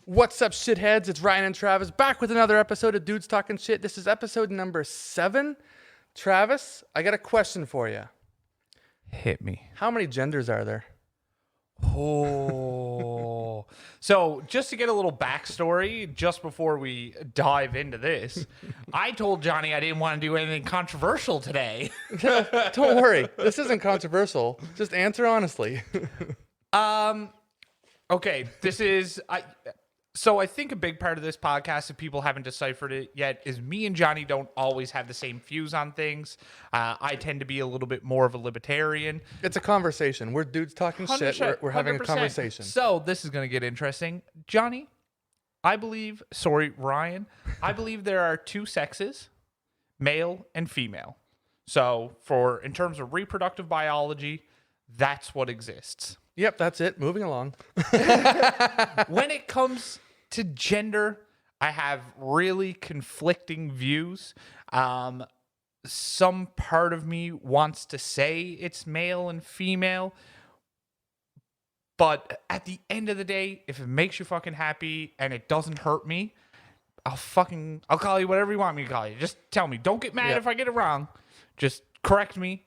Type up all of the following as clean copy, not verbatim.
What's up, shitheads? It's Ryan and Travis back with another episode of Dudes Talking Shit. This is episode number 7. Travis, I got a question for you. Hit me. How many genders are there? Oh. So just to get a little backstory, just before we dive into this, I told Johnny I didn't want to do anything controversial today. Don't worry. This isn't controversial. Just answer honestly. Okay, this is... So I think a big part of this podcast, if people haven't deciphered it yet, is me and Johnny don't always have the same views on things. I tend to be a little bit more of a libertarian. It's a conversation. We're dudes talking shit. We're having a 100%. conversation. So this is going to get interesting. Johnny, Ryan, I believe there are two sexes, male and female. So in terms of reproductive biology, that's what exists. Yep, that's it. Moving along. When it comes to gender, I have really conflicting views. Some part of me wants to say it's male and female, but at the end of the day, if it makes you fucking happy and it doesn't hurt me, I'll call you whatever you want me to call you. Just tell me. Don't get mad if I get it wrong. Just correct me.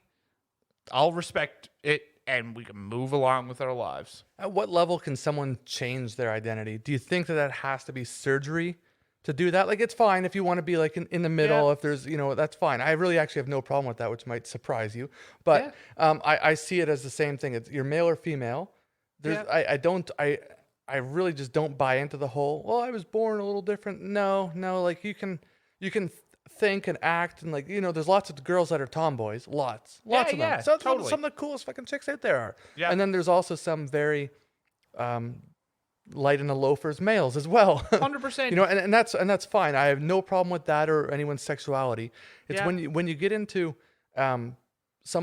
I'll respect it. And we can move along with our lives. At what level can someone change their identity? Do you think that has to be surgery to do that? Like, it's fine if you want to be like in the middle. Yeah. If there's, that's fine. I really actually have no problem with that, which might surprise you. But I see it as the same thing. It's you're male or female. I really just don't buy into the whole, well, I was born a little different. No, like you can think and act and there's lots of girls that are tomboys, lots of them. So totally. Some of the coolest fucking chicks out there are. Yeah. And then there's also some very light in the loafers males as well. 100%. And that's fine. I have no problem with that or anyone's sexuality. It's when you get into some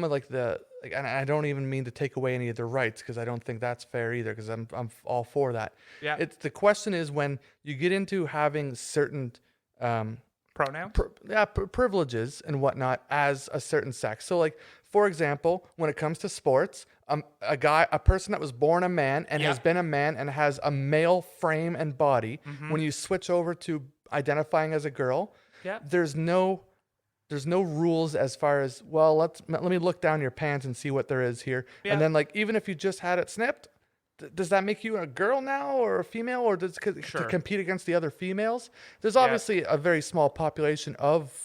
of and I don't even mean to take away any of their rights because I don't think that's fair either because I'm all for that. Yeah. The question is when you get into having certain pronouns? Privileges and whatnot as a certain sex. So for example, when it comes to sports, a person that was born a man and has been a man and has a male frame and body, when you switch over to identifying as a girl, there's no rules as far as, well, let me look down your pants and see what there is here. Yeah. And then even if you just had it snipped, does that make you a girl now or a female or to compete against the other females? There's obviously a very small population of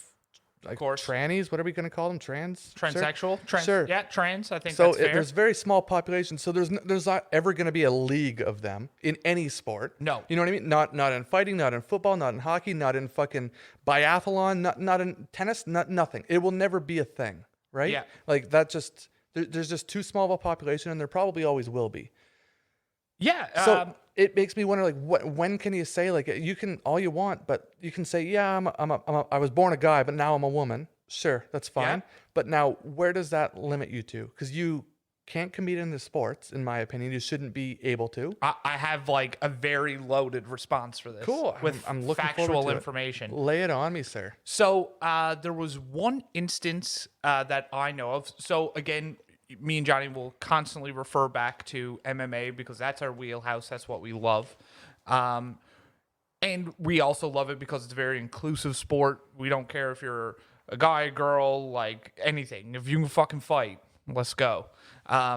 trannies. What are we going to call them? Transsexual? Sure. Yeah, trans. I think so. That's fair. There's very small population. So there's not ever going to be a league of them in any sport. No. You know what I mean? Not in fighting, not in football, not in hockey, not in fucking biathlon, not in tennis, nothing. It will never be a thing, right? Yeah. There's just too small of a population and there probably always will be. Yeah. So it makes me wonder, when can you say, you can all you want, but you can say, yeah, I was born a guy, but now I'm a woman. Sure, that's fine. Yeah. But now, where does that limit you to? Because you can't compete in the sports, in my opinion. You shouldn't be able to. I have a very loaded response for this. Cool. I'm looking factual information. Lay it on me, sir. So there was one instance that I know of. So again, me and Johnny will constantly refer back to MMA because that's our wheelhouse. That's what we love. And we also love it because it's a very inclusive sport. We don't care if you're a guy, a girl, anything. If you can fucking fight, let's go.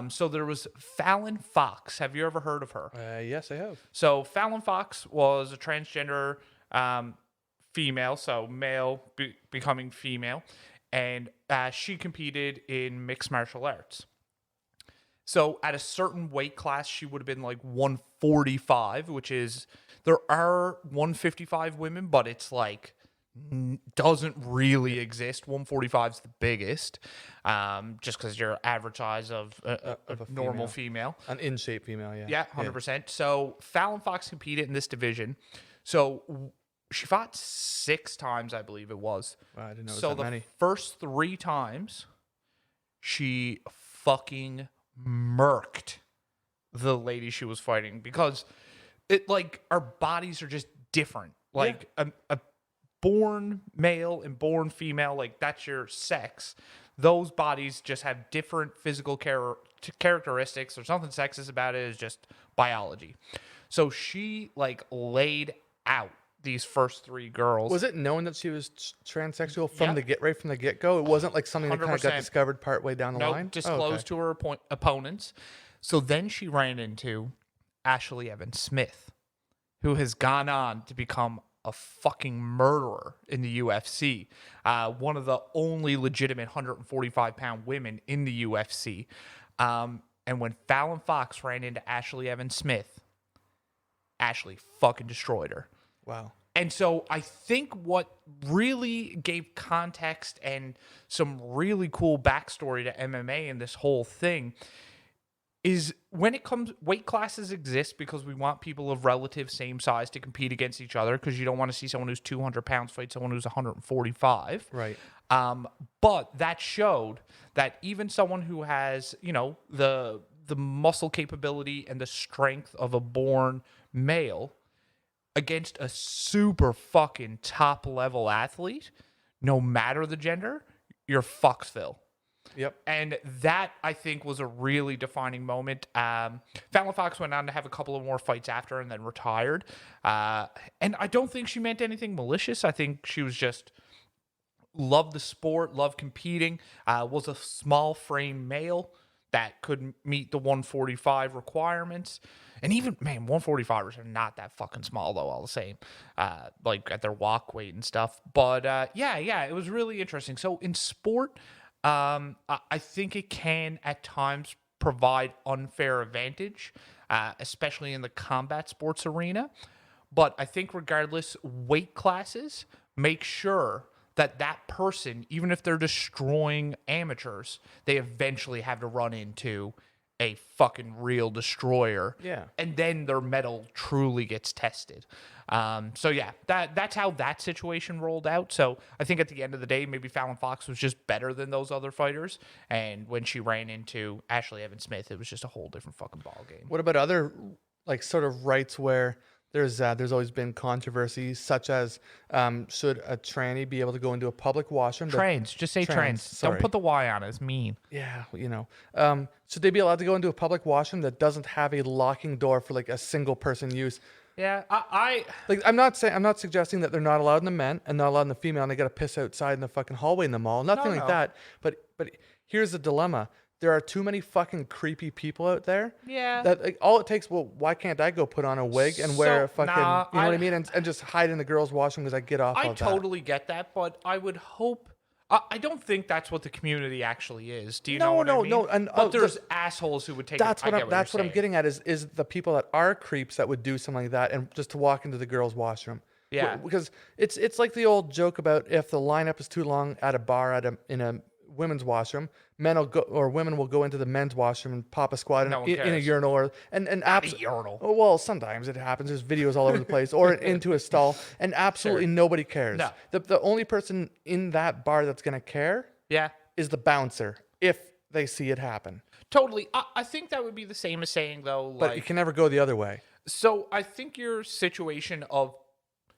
So there was Fallon Fox. Have you ever heard of her? Yes, I have. So Fallon Fox was a transgender female, so male becoming female. And she competed in mixed martial arts. So at a certain weight class, she would have been 145, which is, there are 155 women, but it's doesn't really exist. 145 is the biggest, just because your average size of a normal female. An in-shape female, yeah. Yeah, 100%. Yeah. So Fallon Fox competed in this division. So she fought 6 times, I believe it was. Wow, I didn't know it was that many. So the first 3 times, she fucking murked the lady she was fighting because it our bodies are just different. A born male and born female, like that's your sex. Those bodies just have different physical characteristics. There's nothing sexist about it. It's just biology. So she like laid out these first three girls. Was it known that she was transsexual from Yep. right from the get go? It wasn't like something that kind of got 100%. discovered partway down the line. Disclosed to her opponents. So then she ran into Ashley Evans Smith, who has gone on to become a fucking murderer in the UFC. One of the only legitimate 145-pound women in the UFC. And when Fallon Fox ran into Ashley Evans Smith, Ashley fucking destroyed her. Wow. And so I think what really gave context and some really cool backstory to MMA and this whole thing is when it comes, weight classes exist because we want people of relative same size to compete against each other, because you don't want to see someone who's 200 pounds fight someone who's 145. Right. But that showed that even someone who has, you know, the muscle capability and the strength of a born male against a super fucking top level athlete, no matter the gender, you're Foxville. Yep. And that, I think, was a really defining moment. Fallon Fox went on to have a couple of more fights after and then retired. And I don't think she meant anything malicious. I think she was just loved the sport, loved competing, was a small frame male that could meet the 145 requirements. And even, man, 145ers are not that fucking small, though, all the same, like at their walk weight and stuff. But yeah, it was really interesting. So in sport, I think it can at times provide unfair advantage, especially in the combat sports arena. But I think regardless, weight classes make sure that that person, even if they're destroying amateurs, they eventually have to run into a fucking real destroyer. Yeah. And then their metal truly gets tested. So yeah, that's how that situation rolled out. So I think at the end of the day, maybe Fallon Fox was just better than those other fighters. And when she ran into Ashley Evans Smith, it was just a whole different fucking ball game. What about other like sort of rights where there's always been controversies, such as should a tranny be able to go into a public washroom? Trans, just say trans. Sorry. Don't put the Y on it. It's mean. Yeah, you know. Should they be allowed to go into a public washroom that doesn't have a locking door for like a single person use? Yeah, I Like I'm not suggesting that they're not allowed in the men and not allowed in the female and they got to piss outside in the fucking hallway in the mall. Nothing like that. But here's the dilemma. There are too many fucking creepy people out there. Yeah. That like, all it takes. Well, why can't I go put on a wig and wear a fucking? Nah, you know what I mean? And just hide in the girls' washroom because I get off. I of totally get that, but I would hope. I don't think that's what the community actually is. Do you know what I mean? No. And but there's assholes who would take. That's it. That's what I'm getting at. Is the people that are creeps that would do something like that and just to walk into the girls' washroom. Yeah. Because it's like the old joke about if the lineup is too long at a bar in a women's washroom, women will go into the men's washroom and pop a squat in a urinal and a urinal. Oh, well, sometimes it happens. There's videos all over the place, or into a stall, and absolutely nobody cares. No. The only person in that bar that's gonna care, is the bouncer if they see it happen. Totally. I think that would be the same as saying though, But you can never go the other way. So I think your situation of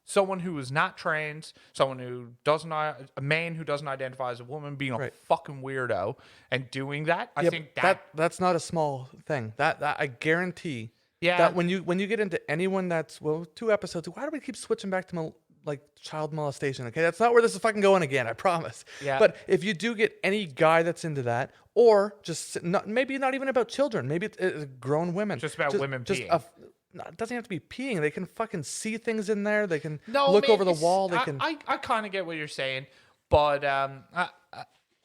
someone who is not trans, someone who a man who doesn't identify as a woman, being a fucking weirdo and doing that. I think that's not a small thing. That I guarantee. Yeah. That when you get into anyone that's 2 episodes, why do we keep switching back to like child molestation? Okay, that's not where this is fucking going again. I promise. Yeah. But if you do get any guy that's into that, or just maybe not even about children, maybe it's grown women, just about women peeing. It doesn't have to be peeing. They can fucking see things in there. They can look over the wall. They can. I kind of get what you're saying, but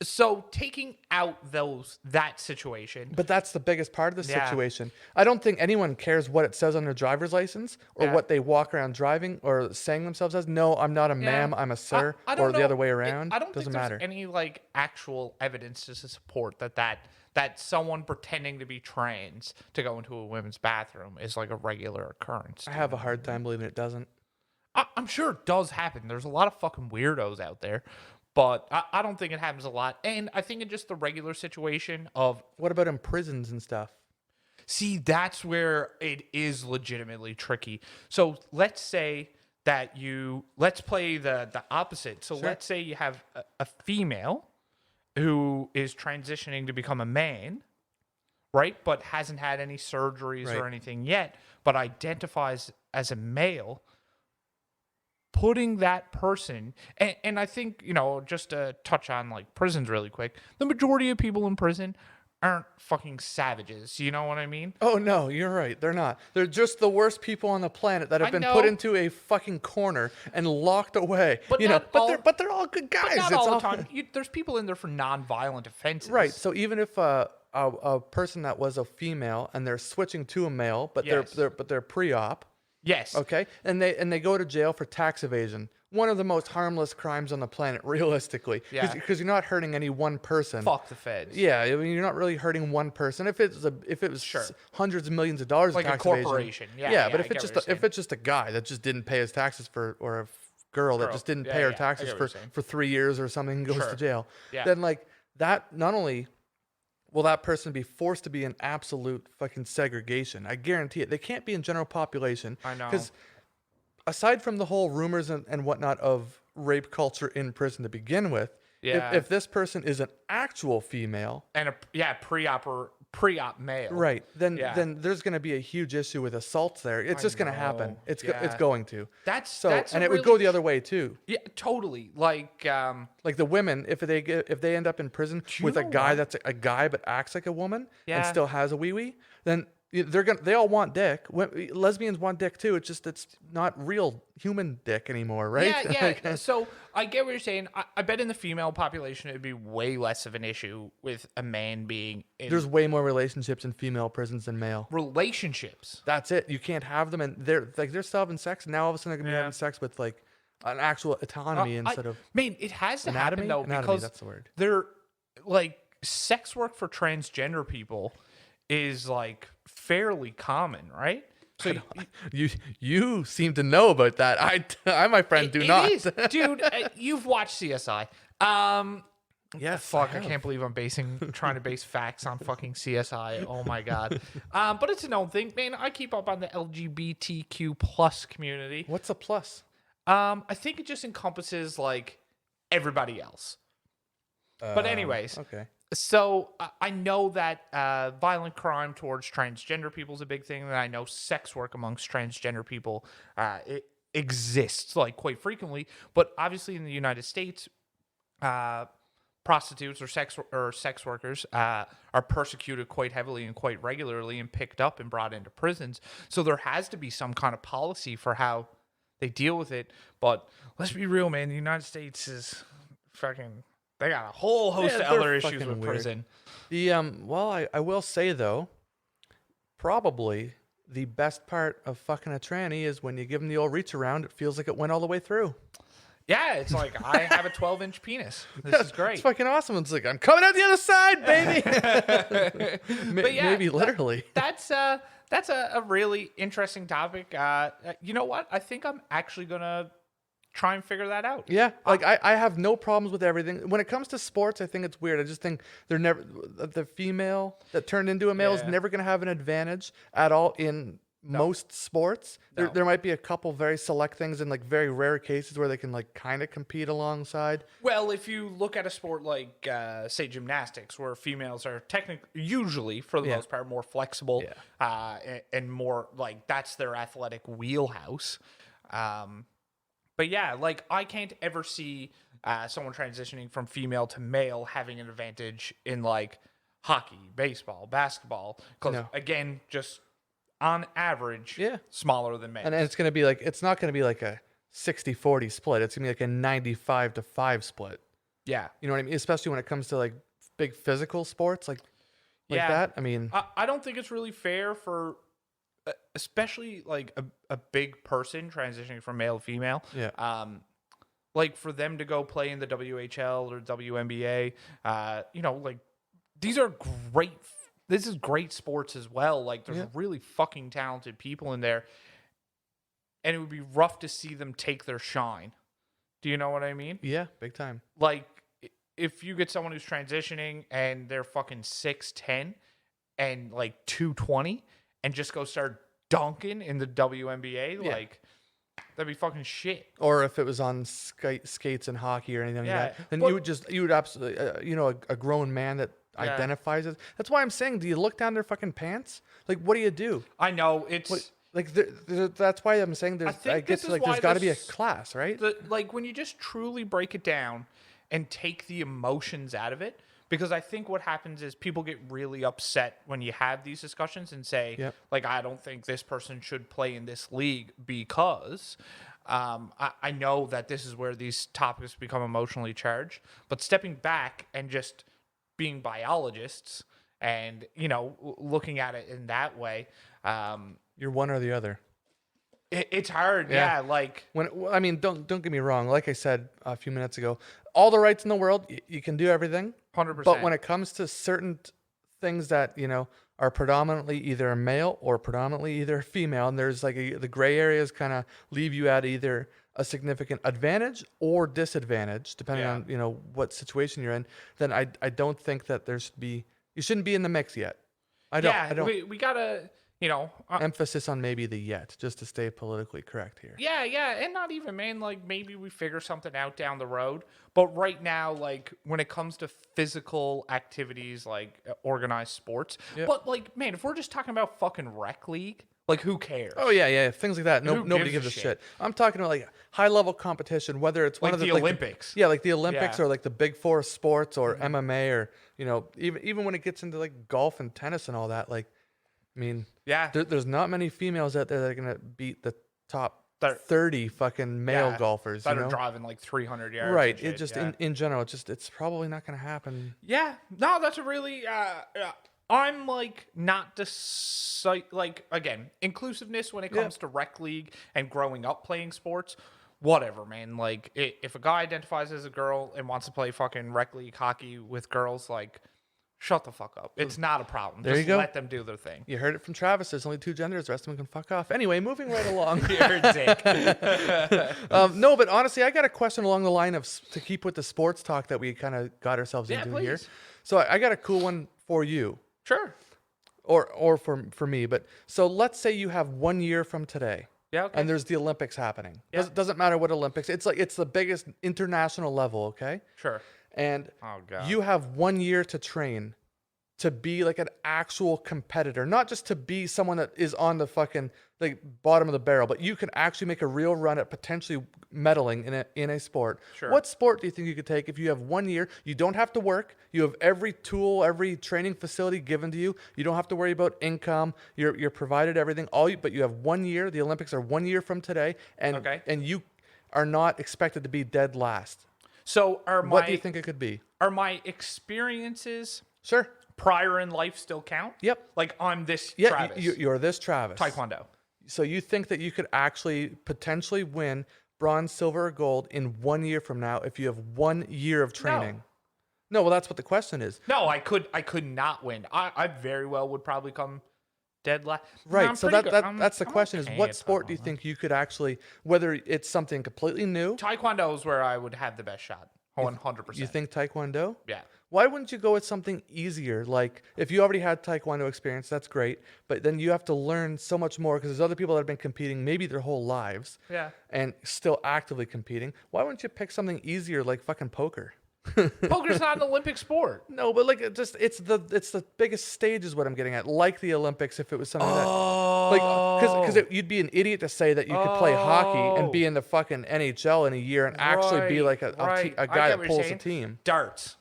so taking out that situation. But that's the biggest part of the situation. I don't think anyone cares what it says on their driver's license or what they walk around driving or saying themselves as. No, I'm not a ma'am. I'm a sir, or the other way around. I don't Doesn't think matter. there's any like actual evidence to support that someone pretending to be trans to go into a women's bathroom is like a regular occurrence. I have a hard time believing it doesn't. I'm sure it does happen. There's a lot of fucking weirdos out there, but I don't think it happens a lot. And I think in just the regular situation of... What about in prisons and stuff? See, that's where it is legitimately tricky. So let's say that let's play the opposite. So let's say you have a female who is transitioning to become a man, right? But hasn't had any surgeries or anything yet, but identifies as a male. Putting that person, and I think, just to touch on like prisons really quick, the majority of people in prison aren't fucking savages. You know what I mean? Oh no, you're right. They're not. They're just the worst people on the planet that have been put into a fucking corner and locked away. But but they're all good guys. But not all the time. There's people in there for non-violent offenses. Right. So even if a person that was a female and they're switching to a male, but they're pre-op. Yes. Okay. And they go to jail for tax evasion. One of the most harmless crimes on the planet, realistically. Yeah. Because you're not hurting any one person. Fuck the feds. Yeah. I mean, you're not really hurting one person. If it was hundreds of millions of dollars like of tax a corporation. evasion, but if it's just a guy that just didn't pay his taxes or a girl that just didn't pay her taxes for 3 years or something and goes to jail, then like that, not only will that person be forced to be in absolute fucking segregation, I guarantee it. They can't be in general population. I know. Because aside from the whole rumors and whatnot of rape culture in prison to begin with, if this person is an actual female and pre-op male, right, then there's going to be a huge issue with assaults there. It's just going to happen. It's going to. That's and it would go the other way too. Yeah, totally. Like the women, if they end up in prison with a guy that's a guy but acts like a woman and still has a wee-wee, then they all want dick. Lesbians want dick too. It's not real human dick anymore, right? Yeah. So I get what you're saying. I bet in the female population it'd be way less of an issue with a man being in There's way more relationships in female prisons than male. relationships. That's it. You can't have them, and they're still having sex. And now all of a sudden they're gonna be having sex with like an actual autonomy instead of it has to anatomy. happen though, because that's the word. they're like sex work for transgender people is like fairly common, right? So you seem to know about that. I my friend, do not. Is. Dude, you've watched CSI. Yes. Fuck, I can't believe I'm trying to base facts on fucking CSI. Oh my god. But it's a known thing, man. I keep up on the LGBTQ plus community. What's a plus? I think it just encompasses like everybody else. But anyways, okay. So I know that violent crime towards transgender people is a big thing, and I know sex work amongst transgender people it exists like quite frequently. But obviously, in the United States, prostitutes or sex workers are persecuted quite heavily and quite regularly, and picked up and brought into prisons. So there has to be some kind of policy for how they deal with it. But let's be real, man. The United States is fucking. They got a whole host of other issues with prison. I will say though, probably the best part of fucking a tranny is when you give them the old reach around, it feels like it went all the way through. Yeah, it's like I have a 12-inch penis. This is great. It's fucking awesome. It's like I'm coming out the other side, baby. But yeah, maybe literally. That's a really interesting topic. You know what? I think I'm actually gonna try and figure that out. Yeah, like I have no problems with everything. When it comes to sports, I think it's weird. I just think the female that turned into a male is never going to have an advantage at all in most sports. There might be a couple very select things in like very rare cases where they can like kind of compete alongside. Well, if you look at a sport like say gymnastics, where females are usually for the most part more flexible and more like that's their athletic wheelhouse. But yeah, like I can't ever see someone transitioning from female to male having an advantage in like hockey, baseball, basketball. Because again, just on average, smaller than men. And it's going to be like, it's not going to be like a 60-40 split. It's going to be like a 95-5 split. Yeah. You know what I mean? Especially when it comes to like big physical sports like that. I mean, I don't think it's really fair for especially like a big person transitioning from male to female. Yeah. Like for them to go play in the WHL or WNBA, like these are great. This is great sports as well. Like there's really fucking talented people in there, and it would be rough to see them take their shine. Do you know what I mean? Yeah, big time. Like if you get someone who's transitioning and they're fucking 6'10" and like 220 and just go start dunking in the WNBA, like That'd be fucking shit. Or if it was on skates and hockey or anything Yeah, like that, then but- you would absolutely, a grown man that Yeah. identifies as. That's why I'm saying, do you look down their fucking pants? Like, what do you do? I know it's Like, that's why I'm saying I think this is why there's got to be a this- class, right? like when you just truly break it down and take the emotions out of it. Because I think what happens is people get really upset when you have these discussions and say, Yep. like, I don't think this person should play in this league because I know that this is where these topics become emotionally charged. But stepping back and just being biologists and, looking at it in that way, You're one or the other. it's hard. Yeah. Yeah. Like, Don't get me wrong. Like I said a few minutes ago, all the rights in the world, you can do everything. 100%. But when it comes to certain things that are predominantly either a male or predominantly either a female, and there's like the gray areas kind of leave you at either a significant advantage or disadvantage, depending on what situation you're in. Then I don't think that you shouldn't be in the mix yet. I don't. we gotta, Emphasis on maybe the yet, just to stay politically correct here. Yeah, and not even, man, like, maybe we figure something out down the road. But right now, like, when it comes to physical activities, like, organized sports, Yep. but, like, man, if we're just talking about fucking rec league, like, who cares? Oh yeah, things like that. Who Nobody gives gives a a shit. I'm talking about like high level competition, whether it's one Like of the the Olympics. Yeah, like the Olympics Yeah. or like the big four sports or MMA or even when it gets into like golf and tennis and all that. Like, I mean, Yeah. there's not many females out there that are gonna beat the top They're- 30 fucking male Yeah, golfers. that You are know? decide like 300 yards. Right. and shit, It just yeah. in general, it's probably not gonna happen. Yeah, no, that's a really. I'm like not like again inclusiveness when it comes to rec league and growing up playing sports. Whatever, man. Like if a guy identifies as a girl and wants to play fucking rec league hockey with girls, like shut the fuck up. It's not a problem. There Just you go. let them do their thing. You heard it from Travis. There's only two genders. The rest of them can fuck off. Anyway, moving right along. You're a dick. No, but honestly, I got a question along the line of to keep with the sports talk that we kind of got ourselves Yeah, into here. please. So I got a cool one for you, Sure. or for me. But so let's say you have 1 year from today, Yeah. Okay. and there's the Olympics happening. Yeah. Doesn't matter what Olympics. It's the biggest international level. Okay, Sure. and Oh god. you have 1 year to train to be like an actual competitor, not just to be someone that is on the fucking like bottom of the barrel, but you can actually make a real run at potentially medaling in a sport. Sure. What sport do you think you could take if you have 1 year? You don't have to work. You have every tool, every training facility given to you. You don't have to worry about income. You're provided everything. But you have 1 year. The Olympics are 1 year from today, and Okay. and you are not expected to be dead last. So What do you think it could be? are my experiences Sure. prior in life still count? Yep. Like I'm this Yeah, Travis. you're this Travis. Taekwondo. So you think that you could actually potentially win bronze, silver, or gold in 1 year from now if you have 1 year of training? No, well, that's what the question is. No, I could not win. I very well would probably come dead last. Right. So that's the question is what sport do you think you could actually, whether it's something completely new, Taekwondo is where I would have the best shot. 100%. you think Taekwondo? Yeah. Why wouldn't you go with something easier? Like if you already had Taekwondo experience, that's great. But then you have to learn so much more because there's other people that have been competing maybe their whole lives Yeah. and still actively competing. Why wouldn't you pick something easier like fucking poker? Poker's not an Olympic sport. No, but like it's the biggest stage is what I'm getting at. Like the Olympics, if it was something that because you'd be an idiot to say that you could play hockey and be in the fucking NHL in a year and actually be like a right. guy I get that what you're pulls a saying. team. Darts.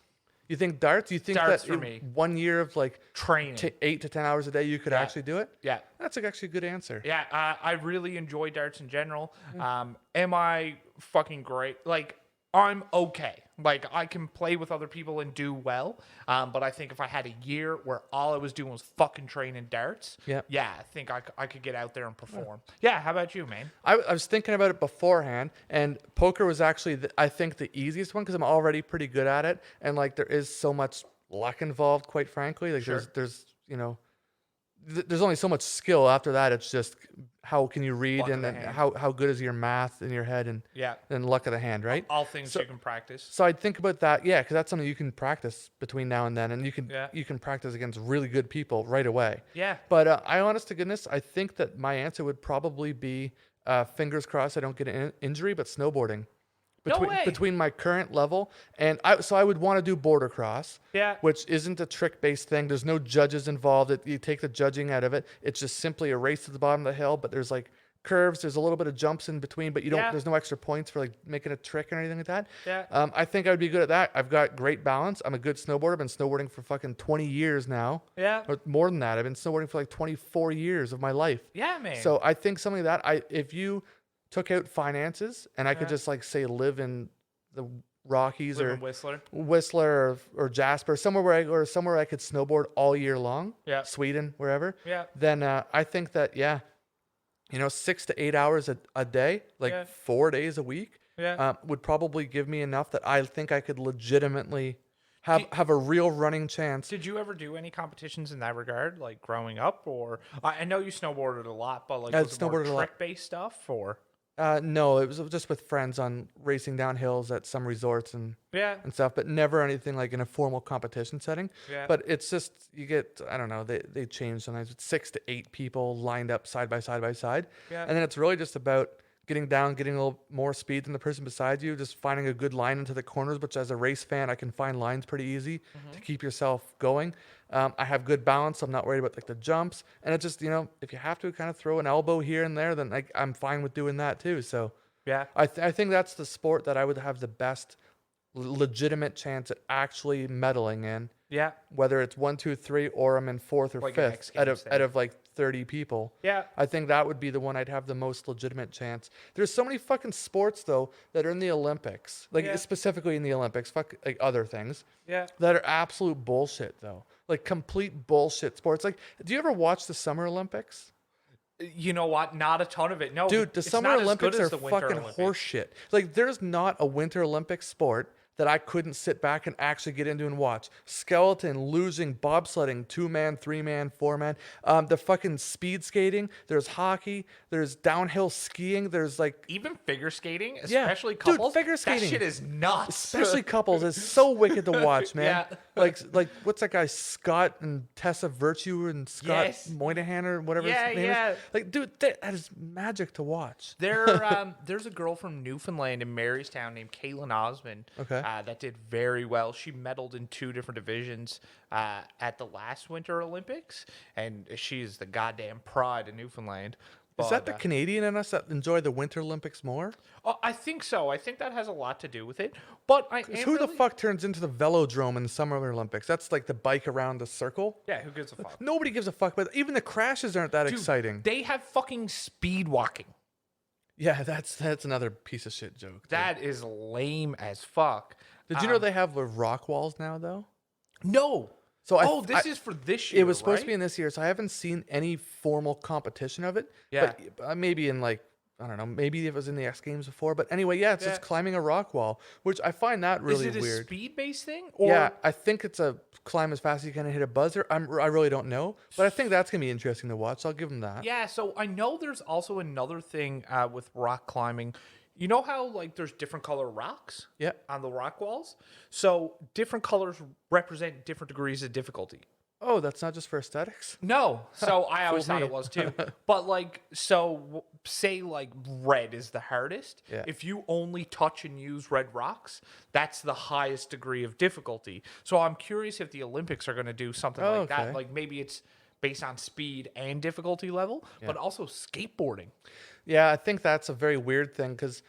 You think darts? You think Darts that for in me. 1 year of like Training. 8 to 10 hours a day you could actually do it? Yeah. That's actually a good answer. Yeah, I really enjoy darts in general. Am I fucking great? Like, I'm okay. Like, I can play with other people and do well. But I think if I had a year where all I was doing was fucking training darts, Yeah. I think I could get out there and perform. Yeah, how about you, man? I was thinking about it beforehand, and poker was actually, I think, the easiest one because I'm already pretty good at it, and like there is so much luck involved, quite frankly. Like Sure. there's there's only so much skill. After that, it's just how can you read Luck of and the then hand. how good is your math in your head and Yeah. luck of the hand, right? All things you can practice. So I'd think about that, yeah, because that's something you can practice between now and then, and you can Yeah. practice against really good people right away. Yeah. But I honest to goodness, I think that my answer would probably be fingers crossed I don't get an injury, but snowboarding. No way. Between my current level and I would want to do border cross, Yeah. which isn't a trick-based thing. There's no judges involved. You take the judging out of it. It's just simply a race to the bottom of the hill, but there's like curves. There's a little bit of jumps in between, but you don't. Yeah. There's no extra points for like making a trick or anything like that. Yeah. I think I would be good at that. I've got great balance. I'm a good snowboarder. I've been snowboarding for fucking 20 years now. Yeah. Or more than that. I've been snowboarding for like 24 years of my life. Yeah, man. So I think something like that. If you took out finances and I could just like say live in the Rockies Live or in Whistler or Jasper, somewhere where I could snowboard all year long. Yeah. Sweden, wherever. Yeah. Then I think that 6 to 8 hours a day, like 4 days a week, would probably give me enough that I think I could legitimately have a real running chance. Did you ever do any competitions in that regard, like growing up, or I know you snowboarded a lot, but like was it more trick-based stuff, or? No, it was just with friends on racing down hills at some resorts and stuff, but never anything like in a formal competition setting. Yeah. But it's just, you get, I don't know, they change sometimes. It's 6 to 8 people lined up side by side. Yeah. And then it's really just about getting down, getting a little more speed than the person beside you, just finding a good line into the corners, which as a race fan, I can find lines pretty easy to keep yourself going. I have good balance. So I'm not worried about like the jumps. And it's just, if you have to kind of throw an elbow here and there, then I'm fine with doing that too. So yeah, I think that's the sport that I would have the best legitimate chance at actually medaling in. Yeah. Whether it's 1, 2, 3, or I'm in 4th or Like 5th out of like 30 people. Yeah. I think that would be the one I'd have the most legitimate chance. There's so many fucking sports though that are in the Olympics, like specifically in the Olympics, like other things. Yeah. That are absolute bullshit though, like complete bullshit sports. Like, do you ever watch the Summer Olympics? You know what? Not a ton of it. No, dude, the Summer Olympics are fucking horseshit. Like, there's not a Winter Olympic sport that I couldn't sit back and actually get into and watch. Skeleton, losing, bobsledding, 2-man, 3-man, 4-man. The fucking speed skating. There's hockey. There's downhill skiing. There's like even figure skating, especially couples. Dude, figure skating. That shit is nuts. Especially couples is so wicked to watch, man. Yeah. Like what's that guy Scott and Tessa Virtue and Scott Moynihan or whatever his name is? Like, dude, that is magic to watch. There's a girl from Newfoundland in Marystown named Caitlin Osmond. Okay. That did very well. She medaled in 2 different divisions at the last Winter Olympics, and she is the goddamn pride of Newfoundland. But, is that the Canadian in us that enjoy the Winter Olympics more? I think so. I think that has a lot to do with it. But the fuck turns into the velodrome in the Summer Olympics? That's like the bike around the circle. Yeah, who gives a fuck? Nobody gives a fuck. But even the crashes aren't that exciting. They have fucking speed walking. Yeah, that's another piece of shit joke. Dude. That is lame as fuck. Did you know they have rock walls now, though? No. So this is for this year. It was supposed to be in this year, so I haven't seen any formal competition of it. Yeah. But maybe in like, I don't know, maybe it was in the X Games before. But anyway, it's just climbing a rock wall, which I find that really weird. Is it a speed-based thing? Yeah, I think it's a climb as fast as you can and hit a buzzer. I really don't know, but I think that's going to be interesting to watch. So I'll give them that. Yeah, so I know there's also another thing with rock climbing. You know how like there's different color rocks on the rock walls? So different colors represent different degrees of difficulty. Oh, that's not just for aesthetics? No. So I always thought it was too. But like, so say like red is the hardest. Yeah. If you only touch and use red rocks, that's the highest degree of difficulty. So I'm curious if the Olympics are going to do something like that. Like maybe it's based on speed and difficulty level, but also skateboarding. Yeah, I think that's a very weird thing because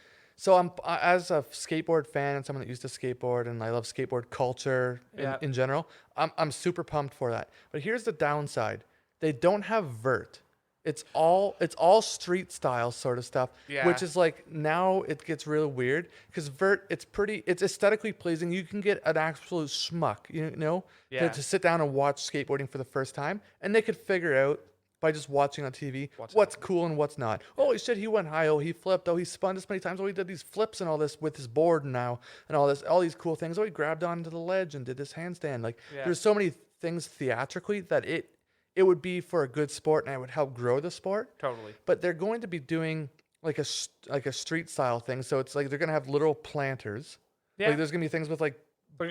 I'm as a skateboard fan and someone that used to skateboard and I love skateboard culture in general, I'm super pumped for that. But here's the downside. They don't have vert. It's all street style sort of stuff, which is like now it gets real weird because vert, it's aesthetically pleasing. You can get an absolute schmuck, to sit down and watch skateboarding for the first time, and they could figure out by just watching on TV what's cool and what's not. Oh, shit, he went high. Oh, he flipped. Oh, he spun this many times. Oh, he did these flips and all this with his board now and all these cool things. Oh, he grabbed onto the ledge and did this handstand. Like there's so many things theatrically that it would be for a good sport and it would help grow the sport. Totally. But they're going to be doing like a street style thing. So it's like they're going to have literal planters. Yeah. Like there's going to be things with like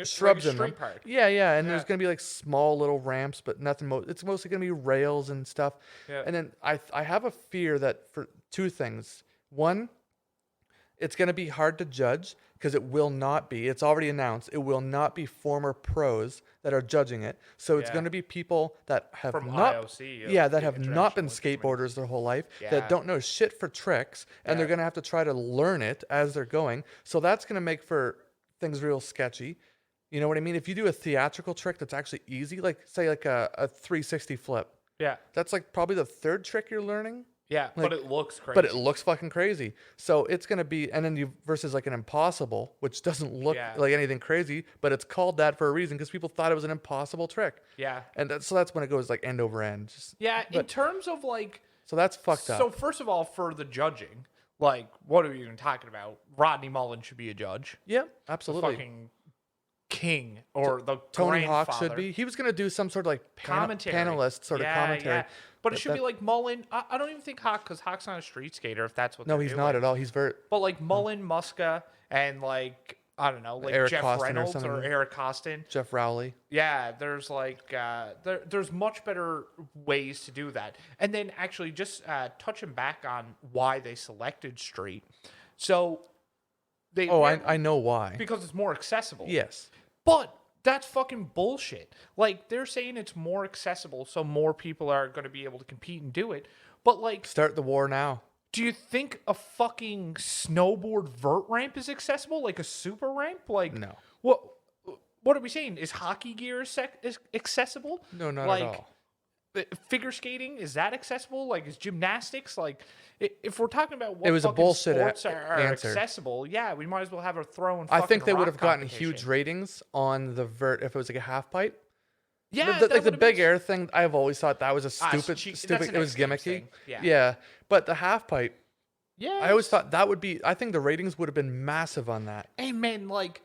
shrubs in them. Part. Yeah, and there's going to be like small little ramps, but nothing. It's mostly going to be rails and stuff. Yeah. And then I have a fear that for 2 things. One, it's going to be hard to judge because it will not be. It's already announced. It will not be former pros that are judging it. So it's going to be people that have From not, IOC, that have not been skateboarders their whole life, that don't know shit for tricks, and they're going to have to try to learn it as they're going. So that's going to make for things real sketchy. You know what I mean? If you do a theatrical trick that's actually easy, like say like a 360 flip, that's like probably the third trick you're learning. Yeah, Like, but it looks crazy. But it looks fucking crazy. So it's going to be, and then you versus like an impossible, which doesn't look like anything crazy, but it's called that for a reason because people thought it was an impossible trick. Yeah. And so that's when it goes like end over end. In terms of like. So that's fucked up. So first of all, for the judging, like, what are we even talking about? Rodney Mullen should be a judge. Yeah, absolutely. The fucking king or the Tony Hawk grandfather. should be. He was going to do some sort of like commentary. panelist sort of commentary. Yeah. But it should be like Mullen. I don't even think Hawk, because Hawk's not a street skater, if that's what No, he's not at all. He's very... But like Mullen, Muska, and like, I don't know, like Eric Jeff Costin Reynolds or Eric Costin. Jeff Rowley. Yeah, there's like, there's much better ways to do that. And then actually just touching back on why they selected street. So they... I know why. Because it's more accessible. Yes. But that's fucking bullshit. Like, they're saying it's more accessible, so more people are going to be able to compete and do it. But, like... Start the war now. Do you think a fucking snowboard vert ramp is accessible? Like a super ramp? Like... No. What are we saying? Is hockey gear is accessible? No, not at all. Figure skating, is that accessible? Like, is gymnastics? Like, if we're talking about what it was a bullshit sports are answer. accessible, yeah, we might as well have a throw and I think they would rock have gotten competition. huge ratings on the vert if it was like a half pipe. Yeah, like the big air thing. I've always thought that was a stupid. It was gimmicky. Yeah, but the half pipe. Yeah, I always thought that would be. I think the ratings would have been massive on that. And man, like,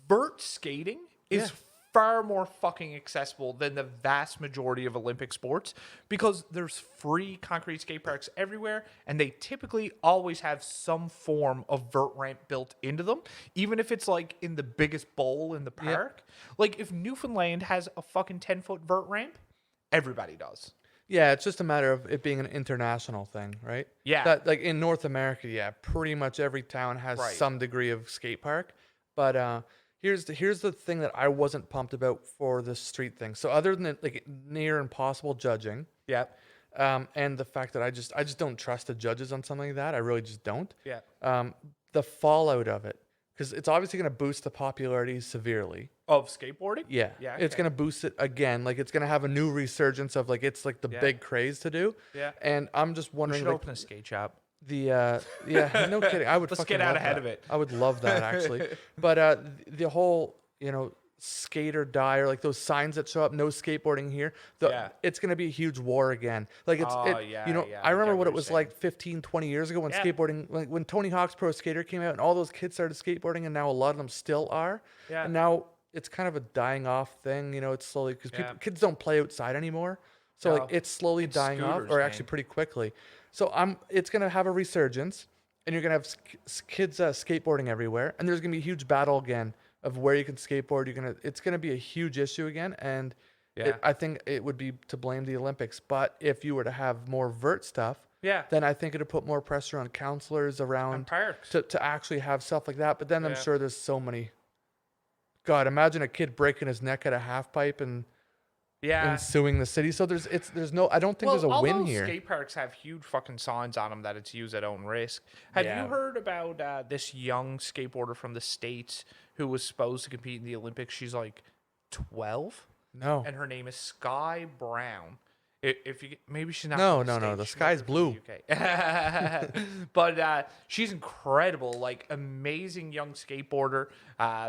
vert skating is far more fucking accessible than the vast majority of Olympic sports because there's free concrete skate parks everywhere, and they typically always have some form of vert ramp built into them, even if it's like in the biggest bowl in the park. Like, if Newfoundland has a fucking 10-foot vert ramp, everybody does. Yeah, it's just a matter of it being an international thing, right? Yeah. That, like in North America, pretty much every town has some degree of skate park. But here's the thing that I wasn't pumped about for the street thing. So other than like near impossible judging, and the fact that I just don't trust the judges on something like that. I really just don't. Yeah. The fallout of it, because it's obviously going to boost the popularity severely. Of skateboarding? Yeah. Yeah. It's going to boost it again. Like, it's going to have a new resurgence of, like, it's like the big craze to do. Yeah. And I'm just wondering. We should open a skate shop. No kidding. I would Let's fucking get out love ahead that. of it. I would love that, actually. But the whole, skate or die, or like those signs that show up, no skateboarding here. It's going to be a huge war again. Like, I remember what it was like 15, 20 years ago when skateboarding, like when Tony Hawk's Pro Skater came out and all those kids started skateboarding, and now a lot of them still are. Yeah. And now it's kind of a dying off thing, it's slowly, because kids don't play outside anymore. So like it's slowly dying off, or actually pretty quickly. So it's going to have a resurgence, and you're going to have kids skateboarding everywhere, and there's going to be a huge battle again of where you can skateboard. It's going to be a huge issue again, and I think it would be to blame the Olympics. But if you were to have more vert stuff, then I think it would put more pressure on counselors around to actually have stuff like that. But then I'm sure there's so many. God, imagine a kid breaking his neck at a half pipe and suing the city. So there's no. I don't think there's a win here. Skate parks have huge fucking signs on them that it's used at own risk. Have you heard about this young skateboarder from the States who was supposed to compete in the Olympics? She's like 12. No. And her name is Sky Brown. If you maybe she's not. No. The sky's blue. But she's incredible, like amazing young skateboarder.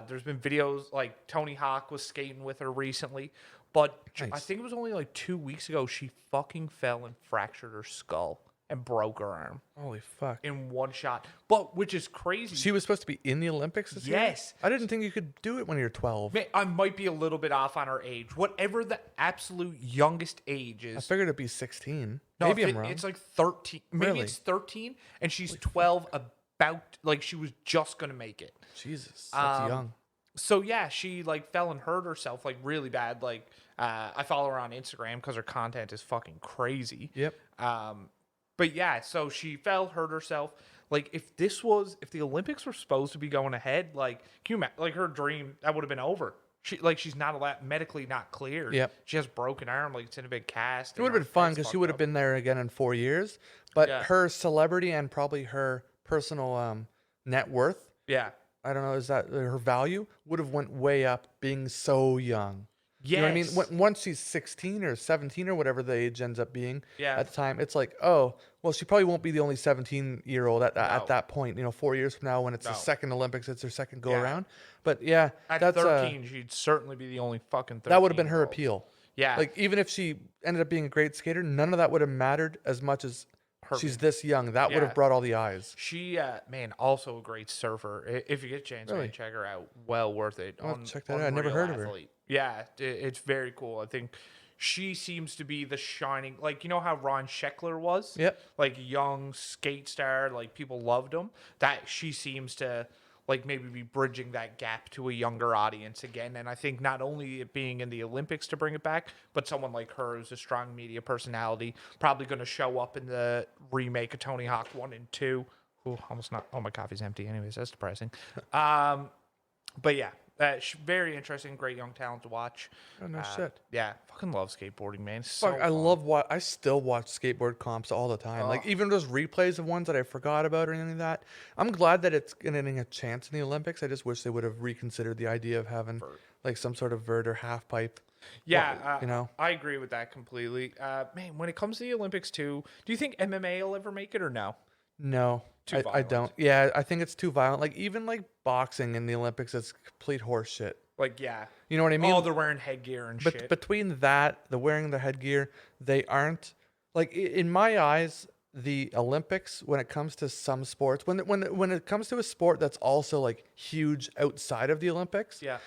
There's been videos like Tony Hawk was skating with her recently, but I think it was only like 2 weeks ago she fucking fell and fractured her skull and broke her arm. Holy fuck! In one shot, but which is crazy. She was supposed to be in the Olympics this year? Yes. I didn't think you could do it when you're 12. I might be a little bit off on her age. Whatever the absolute youngest age is. I figured it'd be 16. No, maybe I'm wrong. It's like 13. Maybe Really? it's 13, and she's 12. Like she was just gonna make it. Jesus, that's young. So yeah, she like fell and hurt herself like really bad. Like I follow her on Instagram because her content is fucking crazy. Yep. But yeah, so she fell, hurt herself. Like if the Olympics were supposed to be going ahead, like can you imagine, like her dream that would have been over. She's not allowed, medically not cleared. Yep. She has broken arm, like it's in a big cast. It would have been fun because she would have been there again in 4 years. But Yeah. her celebrity and probably her personal net worth, Yeah. I don't know, is that her value would have went way up being so young. Yes. You know what I mean? Once she's 16 or 17 or whatever the age ends up being Yeah. at the time, it's like, oh, well, she probably won't be the only 17-year-old at No. that point. 4 years from now when it's the No. second Olympics, it's her second go Yeah. around. But yeah, At that's 13, she'd certainly be the only fucking 13. that would have been her 13-year-old. appeal. Yeah. Like even if she ended up being a great skater, none of that would have mattered as much as she's this young. That would Yeah. have brought all the eyes. She, man, also a great surfer. If you get a chance, Really? man, check her out. Well worth it. I'll have to check that out. I never Unreal heard of her. athlete. Yeah, it's very cool. I think she seems to be the shining, like, you know how Ron Scheckler was? Yep. Like, young skate star, like, people loved him. That she seems to, like, maybe be bridging that gap to a younger audience again. And I think not only it being in the Olympics to bring it back, but someone like her who's a strong media personality, probably going to show up in the remake of Tony Hawk 1 and 2. Ooh, almost not. Oh, my coffee's empty anyways. That's depressing. But yeah, very interesting, great young talent to watch. Oh, no shit. Yeah, fucking love skateboarding, man. It's so Fuck, I fun. love I still watch skateboard comps all the time. Like even those replays of ones that I forgot about or anything like that. I'm glad that it's getting a chance in the Olympics. I just wish they would have reconsidered the idea of having like some sort of vert or half pipe. Yeah, I agree with that completely. Man, when it comes to the Olympics too, do you think MMA will ever make it or no? No, Too I violent. don't. Yeah, I think it's too violent. Like even like boxing in the Olympics, it's complete horse shit. Like, yeah. You know what I mean? Oh, they're wearing headgear and But shit. between that, the wearing the headgear, they aren't like in my eyes. The Olympics, when it comes to some sports, when it comes to a sport that's also like huge outside of the Olympics, Yeah.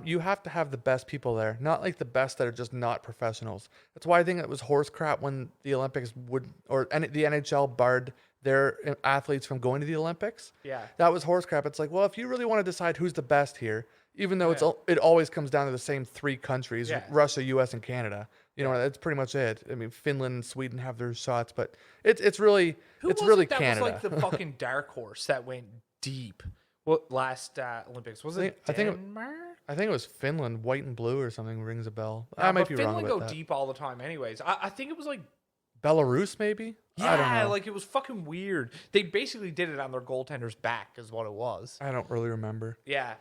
you have to have the best people there, not like the best that are just not professionals. That's why I think it was horse crap when the Olympics the NHL barred their athletes from going to the Olympics. Yeah. That was horse crap. It's like, well, if you really want to decide who's the best here, even though it always comes down to the same three countries, Yeah. Russia, US, and Canada. You know, that's pretty much it. I mean, Finland and Sweden have their shots, but it's really Who was really it that Canada. was like the fucking dark horse that went deep? What last Olympics was it? I think Denmark? I think it was Finland, white and blue or something rings a bell. No, I might but be Finland wrong go about that. deep all the time, anyways. I think it was like Belarus, maybe? I don't know. like it was fucking weird. They basically did it on their goaltender's back, is what it was. I don't really remember. Yeah,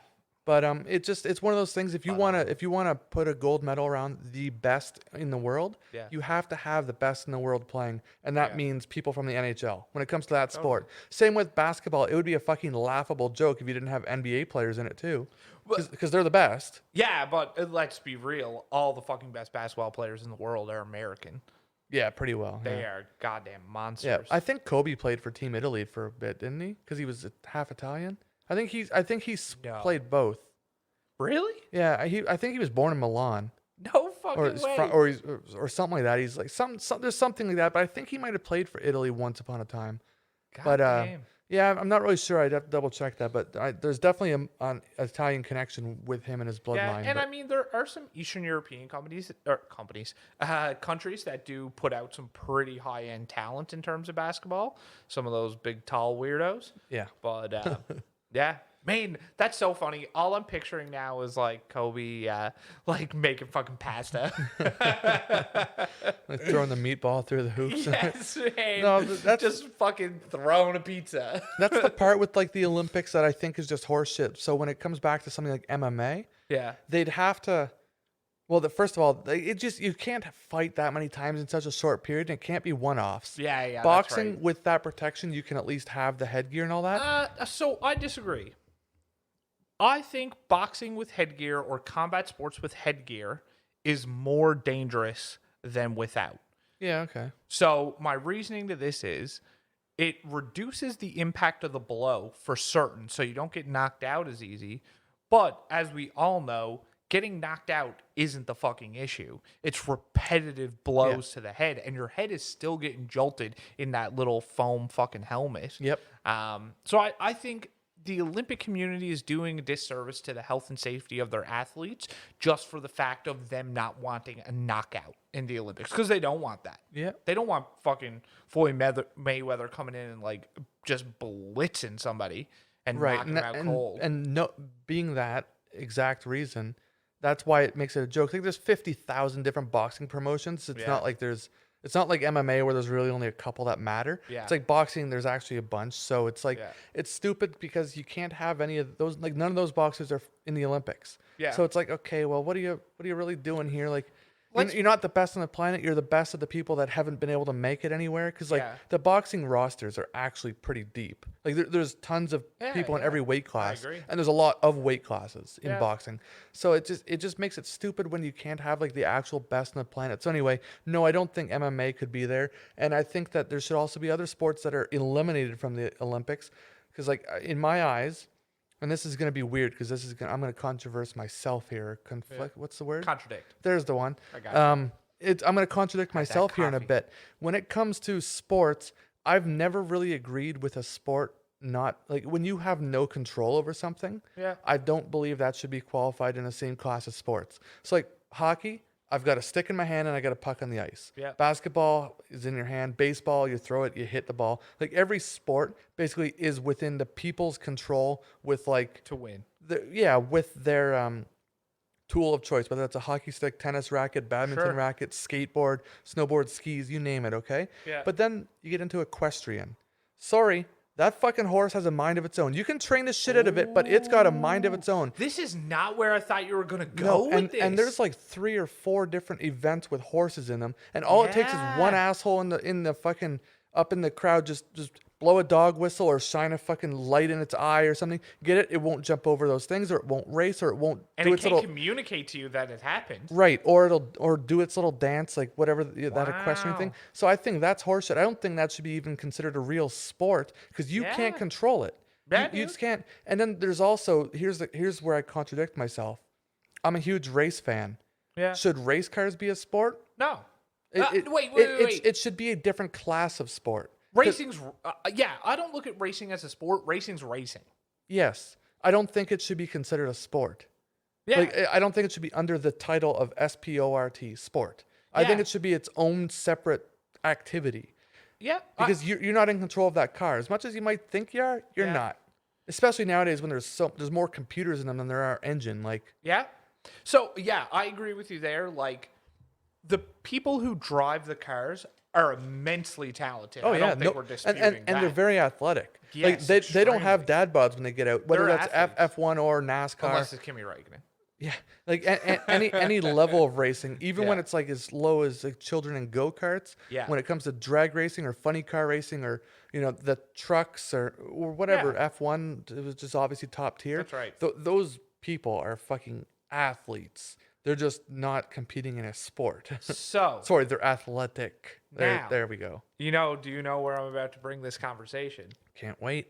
But it's one of those things. If you wanna put a gold medal around the best in the world, Yeah. you have to have the best in the world playing, and that Yeah. means people from the NHL. When it comes to that sport, same with basketball. It would be a fucking laughable joke if you didn't have NBA players in it too, because they're the best. yeah, but let's be real. All the fucking best basketball players in the world are American. Yeah, pretty well. They yeah. are goddamn monsters. Yeah, I think Kobe played for Team Italy for a bit, didn't he? Because he was half Italian. I think he's No. played both. Really? Yeah, I think he was born in Milan. No fucking or way. or something like that. He's like there's something like that, but I think he might have played for Italy once upon a time. God But damn. yeah, I'm not really sure. I'd have to double check that, but there's definitely an Italian connection with him and his bloodline. Yeah, and but- I mean there are some Eastern European countries that do put out some pretty high end talent in terms of basketball. Some of those big tall weirdos. yeah, But yeah, man, that's so funny. All I'm picturing now is like Kobe, like making fucking pasta. like throwing the meatball through the hoops. Yes, man. No, that's- just fucking throwing a pizza. That's the part with like the Olympics that I think is just horse shit. So when it comes back to something like MMA, Yeah. they'd have to. Well, first of all, you can't fight that many times in such a short period, and it can't be one-offs. Yeah, yeah. Boxing That's right. with that protection, you can at least have the headgear and all that. So I disagree. I think boxing with headgear or combat sports with headgear is more dangerous than without. Yeah, okay. So my reasoning to this is it reduces the impact of the blow for certain, so you don't get knocked out as easy. But as we all know, getting knocked out isn't the fucking issue. It's repetitive blows to the head, and your head is still getting jolted in that little foam fucking helmet. Yep. So I think the Olympic community is doing a disservice to the health and safety of their athletes just for the fact of them not wanting a knockout in the Olympics, because they don't want that. Yeah. They don't want fucking Floyd Mayweather coming in and like just blitzing somebody and knocking them out cold. And no, being that exact reason, that's why it makes it a joke. Like there's 50,000 different boxing promotions. It's not like it's not like MMA where there's really only a couple that matter. Yeah. It's like boxing, there's actually a bunch. So it's like, it's stupid because you can't have any of those, like none of those boxers are in the Olympics. Yeah. So it's like, okay, well, what are you really doing here? Like, you're not the best on the planet. You're the best of the people that haven't been able to make it anywhere. Because like the boxing rosters are actually pretty deep. Like there's tons of people in every weight class, and there's a lot of weight classes in boxing. So it just makes it stupid when you can't have like the actual best on the planet. So anyway, no, I don't think MMA could be there, and I think that there should also be other sports that are eliminated from the Olympics. Because like in my eyes. And this is going to be weird because I'm going to controverse myself here. Conflict. What's the word? Contradict. There's the one. I got you. I'm going to contradict myself here in a bit. When it comes to sports, I've never really agreed with a sport not like when you have no control over something. Yeah. I don't believe that should be qualified in the same class as sports. So like hockey, I've got a stick in my hand and I got a puck on the ice. Yeah. Basketball is in your hand. Baseball, you throw it, you hit the ball. Like every sport basically is within the people's control with like to win. With their tool of choice, whether that's a hockey stick, tennis racket, badminton racket, skateboard, snowboard, skis, you name it, okay? Yeah. But then you get into equestrian. Sorry, that fucking horse has a mind of its own. You can train the shit out of it, but it's got a mind of its own. This is not where I thought you were going to go with this. And there's like 3 or 4 different events with horses in them, and all it takes is one asshole in the fucking up in the crowd just blow a dog whistle or shine a fucking light in its eye or something. Get it? It won't jump over those things, or it won't race, or it won't do its little communicate to you that it happened. Right, or do its little dance, like whatever that equestrian thing. So I think that's horseshit. I don't think that should be even considered a real sport because you can't control it. You just can't. And then there's also here's where I contradict myself. I'm a huge race fan. Yeah. Should race cars be a sport? No. Wait. It should be a different class of sport. Racing's I don't look at racing as a sport. Racing's racing. Yes. I don't think it should be considered a sport. Yeah. Like I don't think it should be under the title of sport, sport. I think it should be its own separate activity. Yeah. Because you're not in control of that car. As much as you might think you are, you're not. Especially nowadays when there's more computers in them than there are engine. Like So I agree with you there. Like the people who drive the cars are immensely talented. I don't think we're disputing that. And they're very athletic. Yes, like they don't have dad bods when they get out, whether that's F1 or NASCAR. Unless it's Kimi Räikkönen. Yeah, like any level of racing, even when it's like as low as like children in go-karts. Yeah. When it comes to drag racing or funny car racing or the trucks or whatever, F1 it was just obviously top tier. That's right. Those people are fucking athletes. They're just not competing in a sport. So sorry, they're athletic. There we go. Do you know where I'm about to bring this conversation? Can't wait.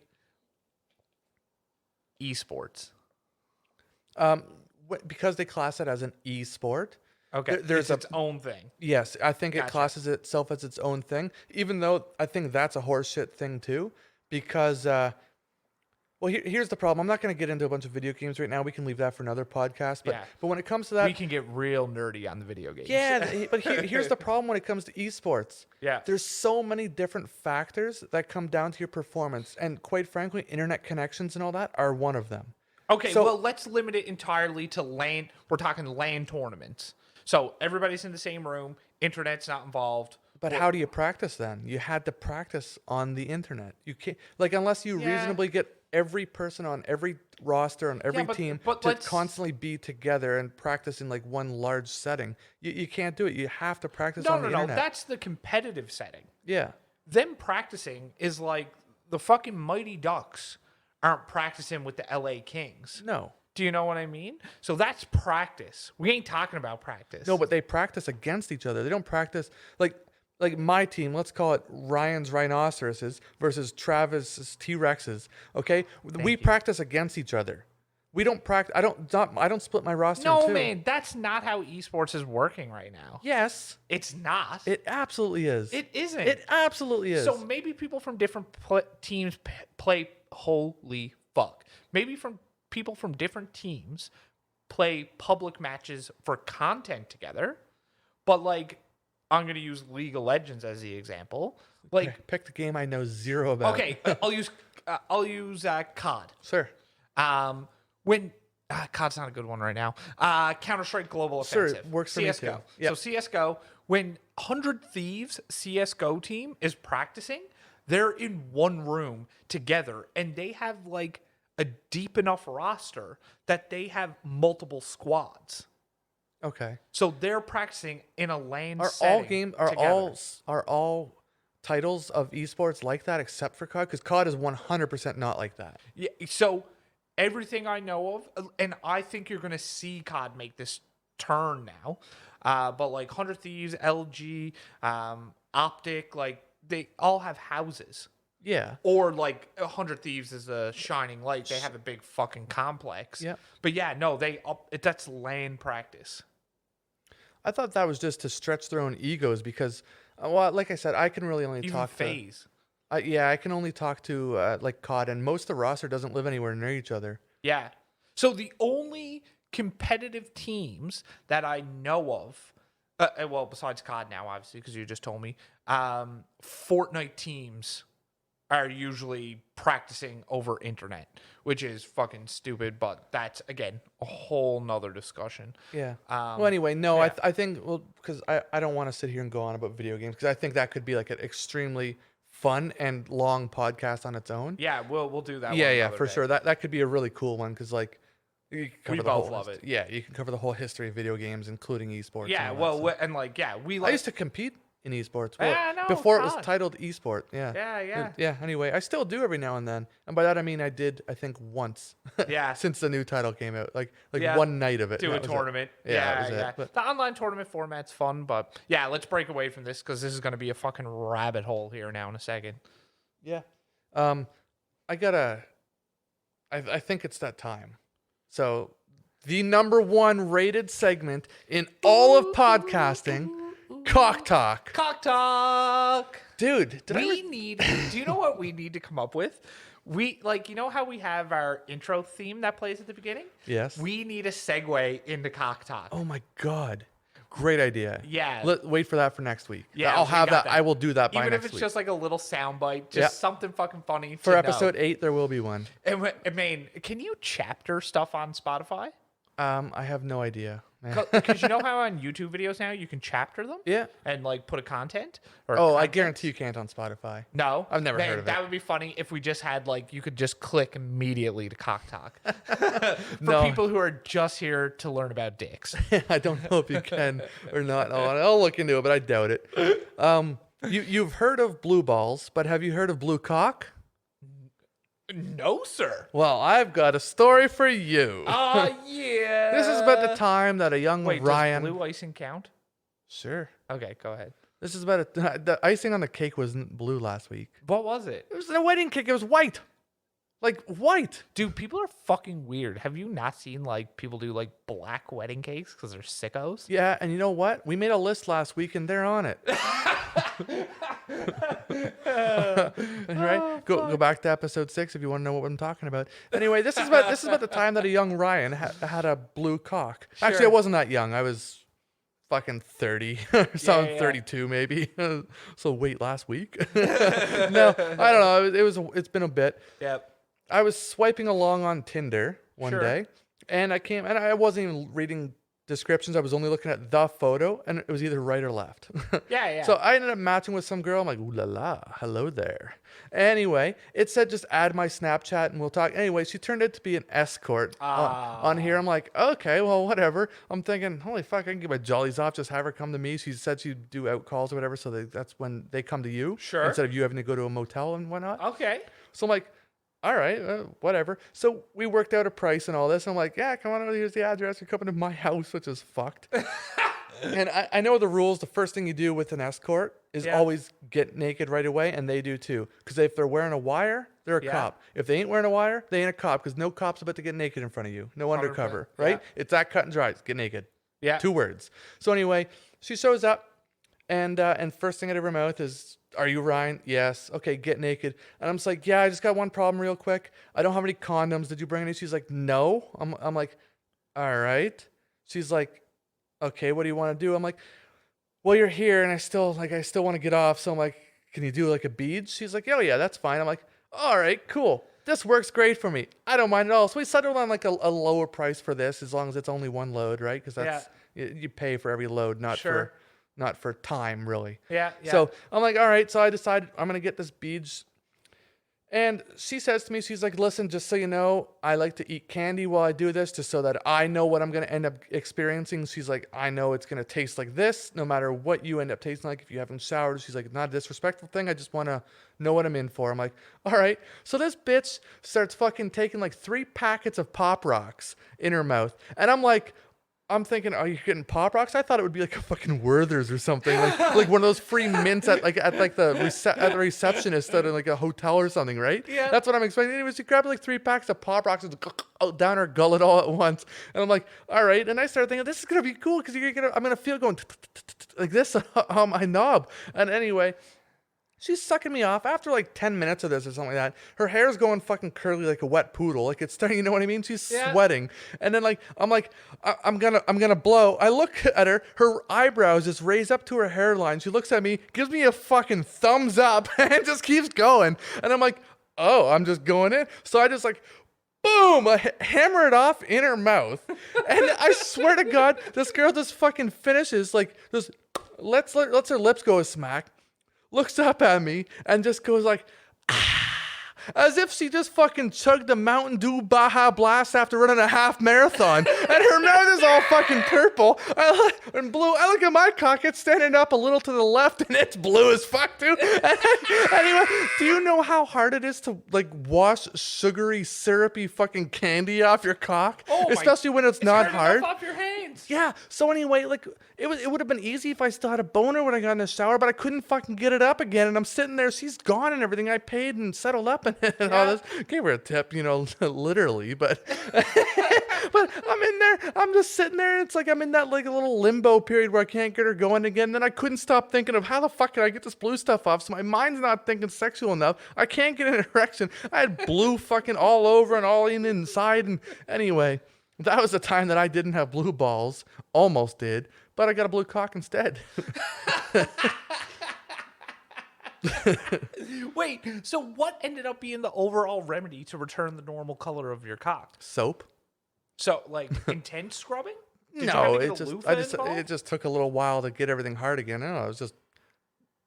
Esports. Because they class it as an e-sport. Okay, there's its own thing. Yes, I think it classes itself as its own thing, even though I think that's a horseshit thing too, because, here's the problem. I'm not going to get into a bunch of video games right now. We can leave that for another podcast, but when it comes to that... We can get real nerdy on the video games. Yeah, but here's the problem when it comes to esports. Yeah. There's so many different factors that come down to your performance, and quite frankly, internet connections and all that are one of them. Okay, well, let's limit it entirely to LAN. We're talking LAN tournaments. So everybody's in the same room. Internet's not involved. But how do you practice then? You had to practice on the internet. You can't, unless you reasonably get every person on every roster on every team to constantly be together and practice in one large setting. You can't do it. You have to practice on the internet. No. That's the competitive setting. Yeah. Them practicing is like the fucking Mighty Ducks aren't practicing with the LA Kings. No. Do you know what I mean? So that's practice. We ain't talking about practice. No, but they practice against each other. They don't practice like my team. Let's call it Ryan's Rhinoceroses versus Travis's T-Rexes. Okay, we practice against each other. We don't practice. I don't split my roster. No, in two. Man, that's not how esports is working right now. Yes, it's not. It absolutely is. It isn't. It absolutely is. So maybe people from different teams play. Holy fuck. Maybe from people from different teams play public matches for content together, but like I'm gonna use League of Legends as the example. Like, Pick the game I know zero about. okay, I'll use COD. Sure. When COD's not a good one right now. Counter-Strike Global Sure, Offensive. it works for me CS:GO. too. Yep. So CS:GO, when 100 Thieves CS:GO team is practicing, they're in one room together, and they have like a deep enough roster that they have multiple squads. Okay. So they're practicing in a LAN Are setting all game together. are all titles of esports like that except for COD? Because COD is 100% not like that. Yeah, so everything I know of, and I think you're going to see COD make this turn now, but like 100 Thieves, LG, Optic, like they all have houses. Yeah. Or like 100 Thieves is a shining light. They have a big fucking complex. Yeah. But yeah, no, that's LAN practice. I thought that was just to stretch their own egos because, well, like I said, I can really only Even talk phase. I can only talk to like COD, and most of the roster doesn't live anywhere near each other. Yeah. So the only competitive teams that I know of, well, besides COD now, obviously, because you just told me, Fortnite teams are usually practicing over internet, which is fucking stupid, but that's, again, a whole nother discussion. Yeah. Well, anyway, no, yeah. I think, well, because I don't want to sit here and go on about video games, because I think that could be like an extremely fun and long podcast on its own. Yeah, we'll do that. Yeah, one yeah, another for day. sure. That could be a really cool one, because like you can cover We the whole both love it. Yeah, you can cover the whole history of video games, including esports. Yeah, and all well, that stuff. and like, yeah, we I like. used to compete in esports. Well, Yeah, I know, before it was God. titled esport. Yeah. Yeah. Yeah. Anyway, I still do every now and then, and by that I mean I did. I think once. Yeah. Since the new title came out, like Yeah. one night of it. Do and a that was it. tournament. Yeah, that Yeah, was it. yeah. But- The online tournament format's fun, but yeah, let's break away from this because this is going to be a fucking rabbit hole here now in a second. Yeah. I think it's that time. So, the number one rated segment in all of podcasting, Cock Talk. Cock talk. Dude, Do you know what we need to come up with? We you know how we have our intro theme that plays at the beginning? Yes. We need a segue into cock talk. Oh my god. Great idea. Yeah. Wait for that for next week. Yeah, I'll we have got that. that. I will do that by Even next if it's week. just like a little soundbite, just Yeah. something fucking funny. For to episode know. 8, there will be one. And I mean, can you chapter stuff on Spotify? I have no idea. man. Because you know how on YouTube videos now you can chapter them? Yeah. And like put a content? Or Oh, I content? guarantee you can't on Spotify. No. I've never Man, heard of that it. would be funny if we just had like you could just click immediately to cock talk. For No. people who are just here to learn about dicks. I don't know if you can or not. I'll look into it, but I doubt it. You've heard of blue balls, but have you heard of blue cock? No, sir. Well, I've got a story for you. Oh yeah. This is about the time that a young Wait, Ryan. does blue icing count? Sure. Okay, go ahead. This is about the icing on the cake wasn't blue last week. What was it? It was a wedding cake. It was white, like white. Dude, people are fucking weird. Have you not seen like people do like black wedding cakes because they're sickos? Yeah, and you know what? We made a list last week, and they're on it. Right? Go back to episode 6 if you want to know what I'm talking about. Anyway, this is about the time that a young Ryan had a blue cock. Actually, I Sure. wasn't that young. I was fucking 30 or something, yeah. 32 maybe. So wait, last week? No, I don't know. It's been a bit. Yep. I was swiping along on Tinder one Sure. day, and I wasn't even reading descriptions. I was only looking at the photo, and it was either right or left. Yeah. So I ended up matching with some girl. I'm like, ooh la la, hello there. Anyway, it said just add my Snapchat and we'll talk. Anyway, she turned out to be an escort on here. I'm like, okay, well, whatever. I'm thinking, holy fuck, I can get my jollies off. Just have her come to me. She said she'd do out calls or whatever. So that's when they come to you. Sure. Instead of you having to go to a motel and whatnot. Okay. So I'm like, all right, whatever. So we worked out a price and all this. And I'm like, yeah, come on over. Here's the address. You're coming to my house, which is fucked. And I know the rules. The first thing you do with an escort is Yeah. always get naked right away. And they do too. Because if they're wearing a wire, they're a Yeah. cop. If they ain't wearing a wire, they ain't a cop. Because no cop's about to get naked in front of you. No undercover, right? Yeah. It's that cut and dry. Get naked. Yeah. 2 words. So anyway, she shows up. And first thing out of her mouth is, are you Ryan? Yes. Okay, get naked. And I'm just like, yeah, I just got one problem real quick. I don't have any condoms. Did you bring any? She's like, no. I'm like, all right. She's like, okay, what do you want to do? I'm like, well, you're here and I still want to get off. So I'm like, can you do like a bead? She's like, oh yeah, that's fine. I'm like, all right, cool. This works great for me. I don't mind at all. So we settled on like a lower price for this as long as it's only one load, right? Because that's you pay for every load, not for time, really. Yeah. So I'm like, all right. So I decided I'm going to get this beads. And she says to me, she's like, listen, just so you know, I like to eat candy while I do this just so that I know what I'm going to end up experiencing. She's like, I know it's going to taste like this no matter what you end up tasting like if you haven't showered. She's like, not a disrespectful thing. I just want to know what I'm in for. I'm like, all right. So this bitch starts fucking taking like 3 packets of Pop Rocks in her mouth. And I'm thinking, are you getting Pop Rocks? I thought it would be like a fucking Werther's or something, like one of those free mints at the receptionist at like a hotel or something, right? Yeah. That's what I'm expecting. Anyway, she grabbed like 3 packs of Pop Rocks and down her gullet all at once, and I'm like, all right. And I started thinking, this is gonna be cool because I'm gonna feel going like this on my knob. And anyway, she's sucking me off after like 10 minutes of this or something like that. Her hair's going fucking curly like a wet poodle. Like it's starting, you know what I mean? She's sweating. And then I'm gonna blow. I look at her. Her eyebrows just raise up to her hairline. She looks at me, gives me a fucking thumbs up, and just keeps going. And I'm like, oh, I'm just going in. So I just like, boom, I hammer it off in her mouth. And I swear to God, this girl just fucking finishes, like, just lets her lips go a smack, looks up at me, and just goes like, as if she just fucking chugged a Mountain Dew Baja Blast after running a half marathon. And her mouth is all fucking purple and blue. I look at my cock, it's standing up a little to the left, and it's blue as fuck, too. Anyway, do you know how hard it is to, like, wash sugary, syrupy fucking candy off your cock? Especially when it's not hard. Off your hands. Yeah. So anyway, like, it would have been easy if I still had a boner when I got in the shower, but I couldn't fucking get it up again. And I'm sitting there, she's gone and everything. I paid and settled up and all this. Gave her a tip, you know, literally, but but I'm in there. I'm just sitting there, and it's like I'm in that like a little limbo period where I can't get her going again. Then I couldn't stop thinking of how the fuck can I get this blue stuff off. So my mind's not thinking sexual enough. I can't get an erection. I had blue fucking all over and all inside. And anyway, that was the time that I didn't have blue balls. Almost did, but I got a blue cock instead. Wait, so what ended up being the overall remedy to return the normal color of your cock? Soap. So, like, intense scrubbing? No, it just took a little while to get everything hard again. I don't know, it was just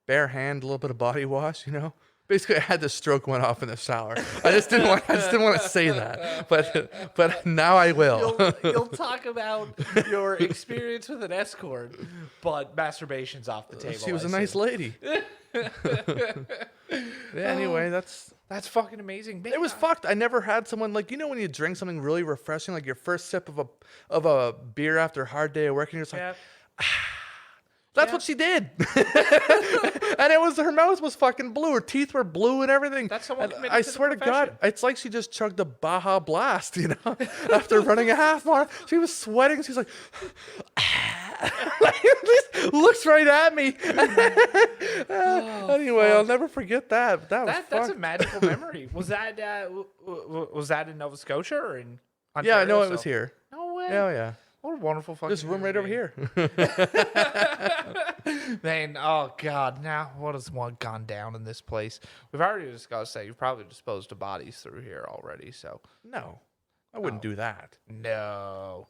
bare hand, a little bit of body wash, you know. Basically, I had the stroke went off in the shower. I just didn't want to say that, but now I will. You'll talk about your experience with an escort, but masturbation's off the table. She was a nice lady. Anyway, that's fucking amazing. Man, it was fucked. I never had someone like, you know, when you drink something really refreshing, like your first sip of a beer after a hard day of work, and you're just like, that's what she did. And her mouth was fucking blue. Her teeth were blue and everything. That's someone committed I to the swear to God, profession. it's like she just chugged a Baja Blast, you know, after running a half marathon. She was sweating. She's like, looks right at me. Anyway, I'll never forget that. That's a magical memory. Was that in Nova Scotia or in Ontario? Yeah, no, it was here. No way. Oh yeah. What a wonderful fucking This room right over here. Man, oh God, now what has gone down in this place? We've already discussed that you've probably disposed of bodies through here already, so. No, I wouldn't do that. No.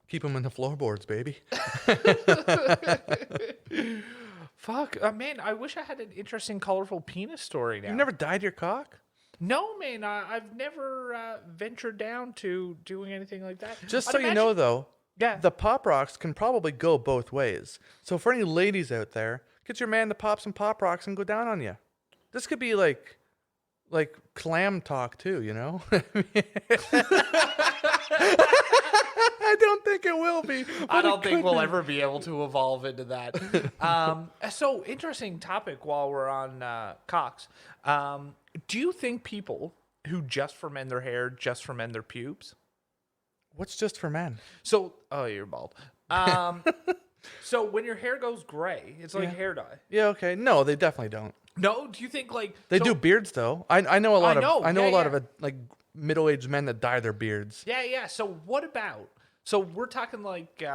Keep them in the floorboards, baby. Fuck, man, I wish I had an interesting, colorful penis story now. You never dyed your cock? No, man, I've never ventured down to doing anything like that. Just so you know, though, yeah, the Pop Rocks can probably go both ways. So for any ladies out there, get your man to pop some Pop Rocks and go down on you. This could be like clam talk too, you know? I don't think it will be. I don't think we'll ever be able to evolve into that. So interesting topic while we're on cocks. Do you think people who just for men their hair, just for men their pubes? What's just for men? So, oh, you're bald. So when your hair goes gray, it's like hair dye. Yeah, okay. No, they definitely don't. No, do you think like They so- do beards though. I know a lot of I know yeah, a lot yeah. of like middle-aged men that dye their beards. Yeah, yeah. So what about? So we're talking like, do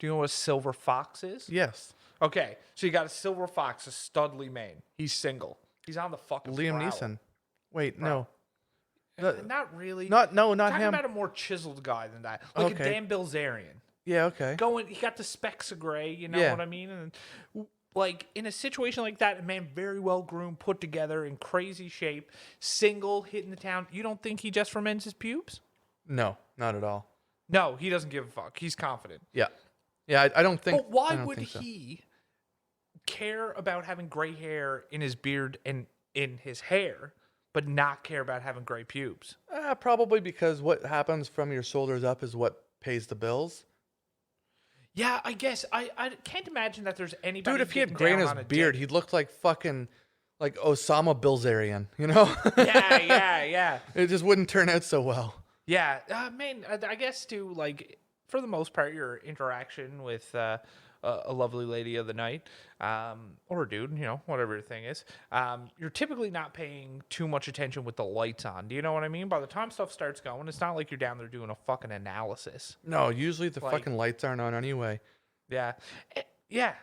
you know what a silver fox is? Yes. Okay, so you got a silver fox, a studly man. He's single. He's on the fucking Liam prowl. Neeson. Wait, Bro. no. Not really. Not Talking him. about a more chiseled guy than that, like a Okay. Dan Bilzerian. Yeah, okay. He got the specks of gray. You know Yeah. what I mean? And like in a situation like that, a man very well groomed, put together, in crazy shape, single, hitting the town. You don't think he just ferments his pubes? No, not at all. No, he doesn't give a fuck. He's confident. Yeah. Yeah, I don't think But why I don't would think so. he care about having gray hair in his beard and in his hair, but not care about having gray pubes? Probably because what happens from your shoulders up is what pays the bills. Yeah, I guess. I can't imagine that there's anybody. Dude, if he had getting gray in down his on a beard, dick. he'd look like fucking like Osama Bilzerian, you know? Yeah. It just wouldn't turn out so well. Yeah, man, I guess too, like, for the most part, your interaction with a lovely lady of the night, or a dude, you know, whatever your thing is, you're typically not paying too much attention with the lights on. Do you know what I mean? By the time stuff starts going, it's not like you're down there doing a fucking analysis. No, usually the Like- fucking lights aren't on anyway. Yeah. Yeah,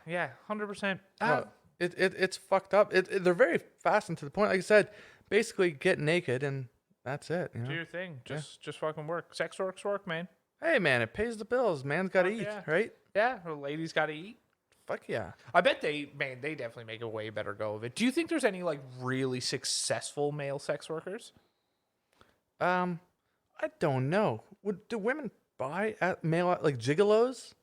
100%. No, it's fucked up. They're very fast and to the point. Like I said, basically get naked and that's it. You Do know? your thing. Just fucking work. Sex work, man. Hey man, it pays the bills. Man's got to eat, yeah. right? Yeah, the ladies got to eat. Fuck yeah. I bet they definitely make a way better go of it. Do you think there's any like really successful male sex workers? I don't know. Do women buy at male like gigolos?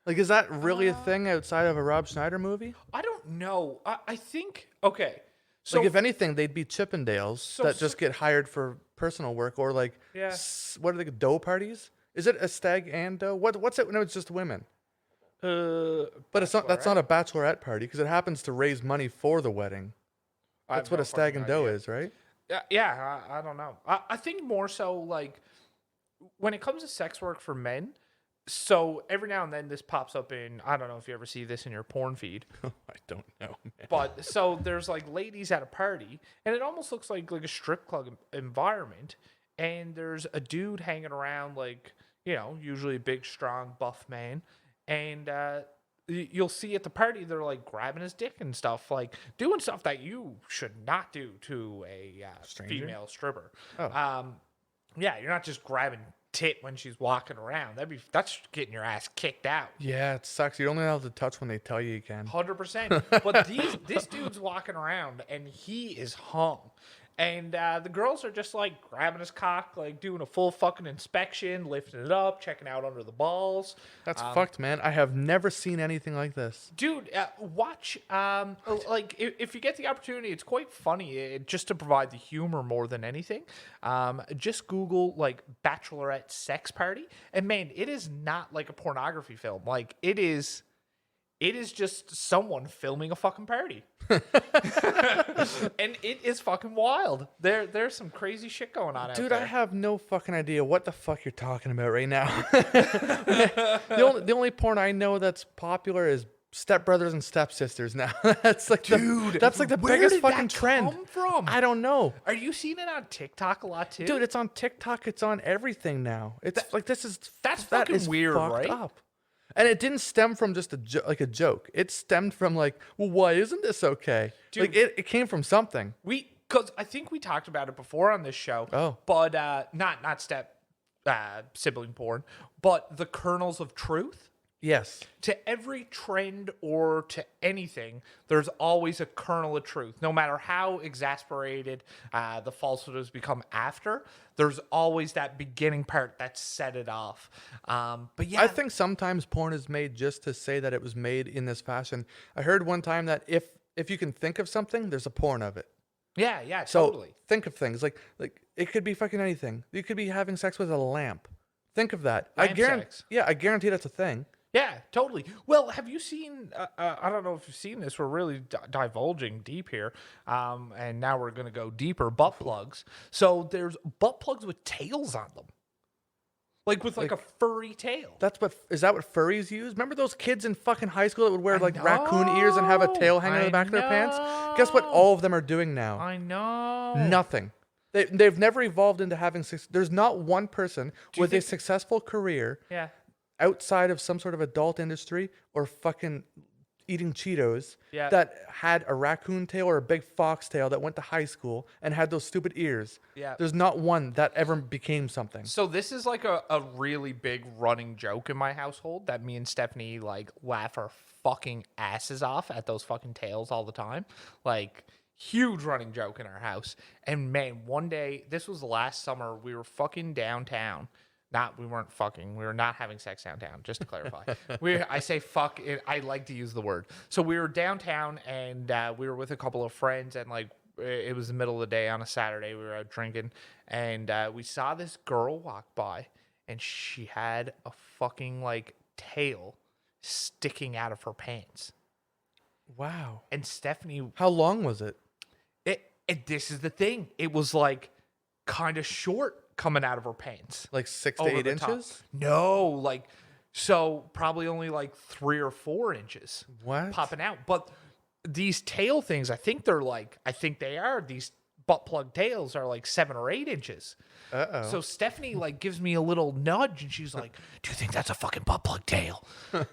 Like, is that really a thing outside of a Rob Schneider movie? I don't know. I think okay. So Like, if anything, they'd be Chippendales So- that just get hired for personal work or like, Yeah. what are they, dough parties? Is it a stag and dough? What's it? No, it's just women. But it's not. That's not a bachelorette party because it happens to raise money for the wedding. I have That's what no a stag fucking and dough idea. is, right? Yeah, I don't know. I think more so like when it comes to sex work for men. So every now and then this pops up in, I don't know if you ever see this in your porn feed, I don't know. Man. but so there's like ladies at a party and it almost looks like a strip club environment. And there's a dude hanging around, like, you know, usually a big, strong, buff man. And you'll see at the party, they're like grabbing his dick and stuff, like doing stuff that you should not do to a Stranger? female stripper. Oh. Yeah, you're not just grabbing tit when she's walking around. That's getting your ass kicked out. Yeah, it sucks. You're only allowed to touch when they tell you you can. 100%. But this dude's walking around and he is hung. And the girls are just like grabbing his cock, like doing a full fucking inspection, lifting it up, checking out under the balls. That's fucked, man. I have never seen anything like this. Dude, watch, like, if you get the opportunity, it's quite funny, just to provide the humor more than anything. Just Google, like, bachelorette sex party. And, man, it is not like a pornography film. Like, it is just someone filming a fucking party. And it is fucking wild. There's some crazy shit going on out Dude, there. I have no fucking idea what the fuck you're talking about right now. the only porn I know that's popular is stepbrothers and stepsisters now. That's like that's like the where biggest did fucking that trend. come from? I don't know. Are you seeing it on TikTok a lot too? Dude, it's on TikTok, it's on everything now. It's like that's that fucking is weird, fucked right? up. And it didn't stem from just a joke. It stemmed from like, well, why isn't this okay? Dude. Like it came from something. Because I think we talked about it before on this show. Oh. But not step sibling porn, but the kernels of truth. Yes. To every trend or to anything, there's always a kernel of truth. No matter how exasperated the falsehood has become after, there's always that beginning part that set it off. But yeah, I think sometimes porn is made just to say that it was made in this fashion. I heard one time that if you can think of something, there's a porn of it. yeah, So totally. think of things like it could be fucking anything. You could be having sex with a lamp. Think of that. Lamp sex. Yeah, I guarantee that's a thing. Yeah, totally. Well, have you seen, I don't know if you've seen this, we're really divulging deep here, and now we're going to go deeper, butt plugs. So there's butt plugs with tails on them. Like with like a furry tail. Is that what furries use? Remember those kids in fucking high school that would wear like raccoon ears and have a tail hanging in the back of their pants? Guess what all of them are doing now? I know. Nothing. They've never evolved into having there's not one person with a successful career outside of some sort of adult industry or fucking eating Cheetos that had a raccoon tail or a big fox tail that went to high school and had those stupid ears. Yeah. There's not one that ever became something. So this is like a really big running joke in my household that me and Stephanie like laugh our fucking asses off at those fucking tails all the time. Like huge running joke in our house. And man, one day, this was last summer, we were fucking downtown. We weren't fucking. We were not having sex downtown, just to clarify. I say fuck, I like to use the word. So we were downtown, and we were with a couple of friends, and like it was the middle of the day on a Saturday. We were out drinking, and we saw this girl walk by, and she had a fucking like tail sticking out of her pants. Wow. And Stephanie, how long was it? This is the thing. It was like kind of short. Coming out of her pants, like 6 to 8 inches. No, like so probably only like 3 or 4 inches. What popping out? But these tail things, I think these butt plug tails are like 7 or 8 inches. So Stephanie like gives me a little nudge, and she's like, "Do you think that's a fucking butt plug tail?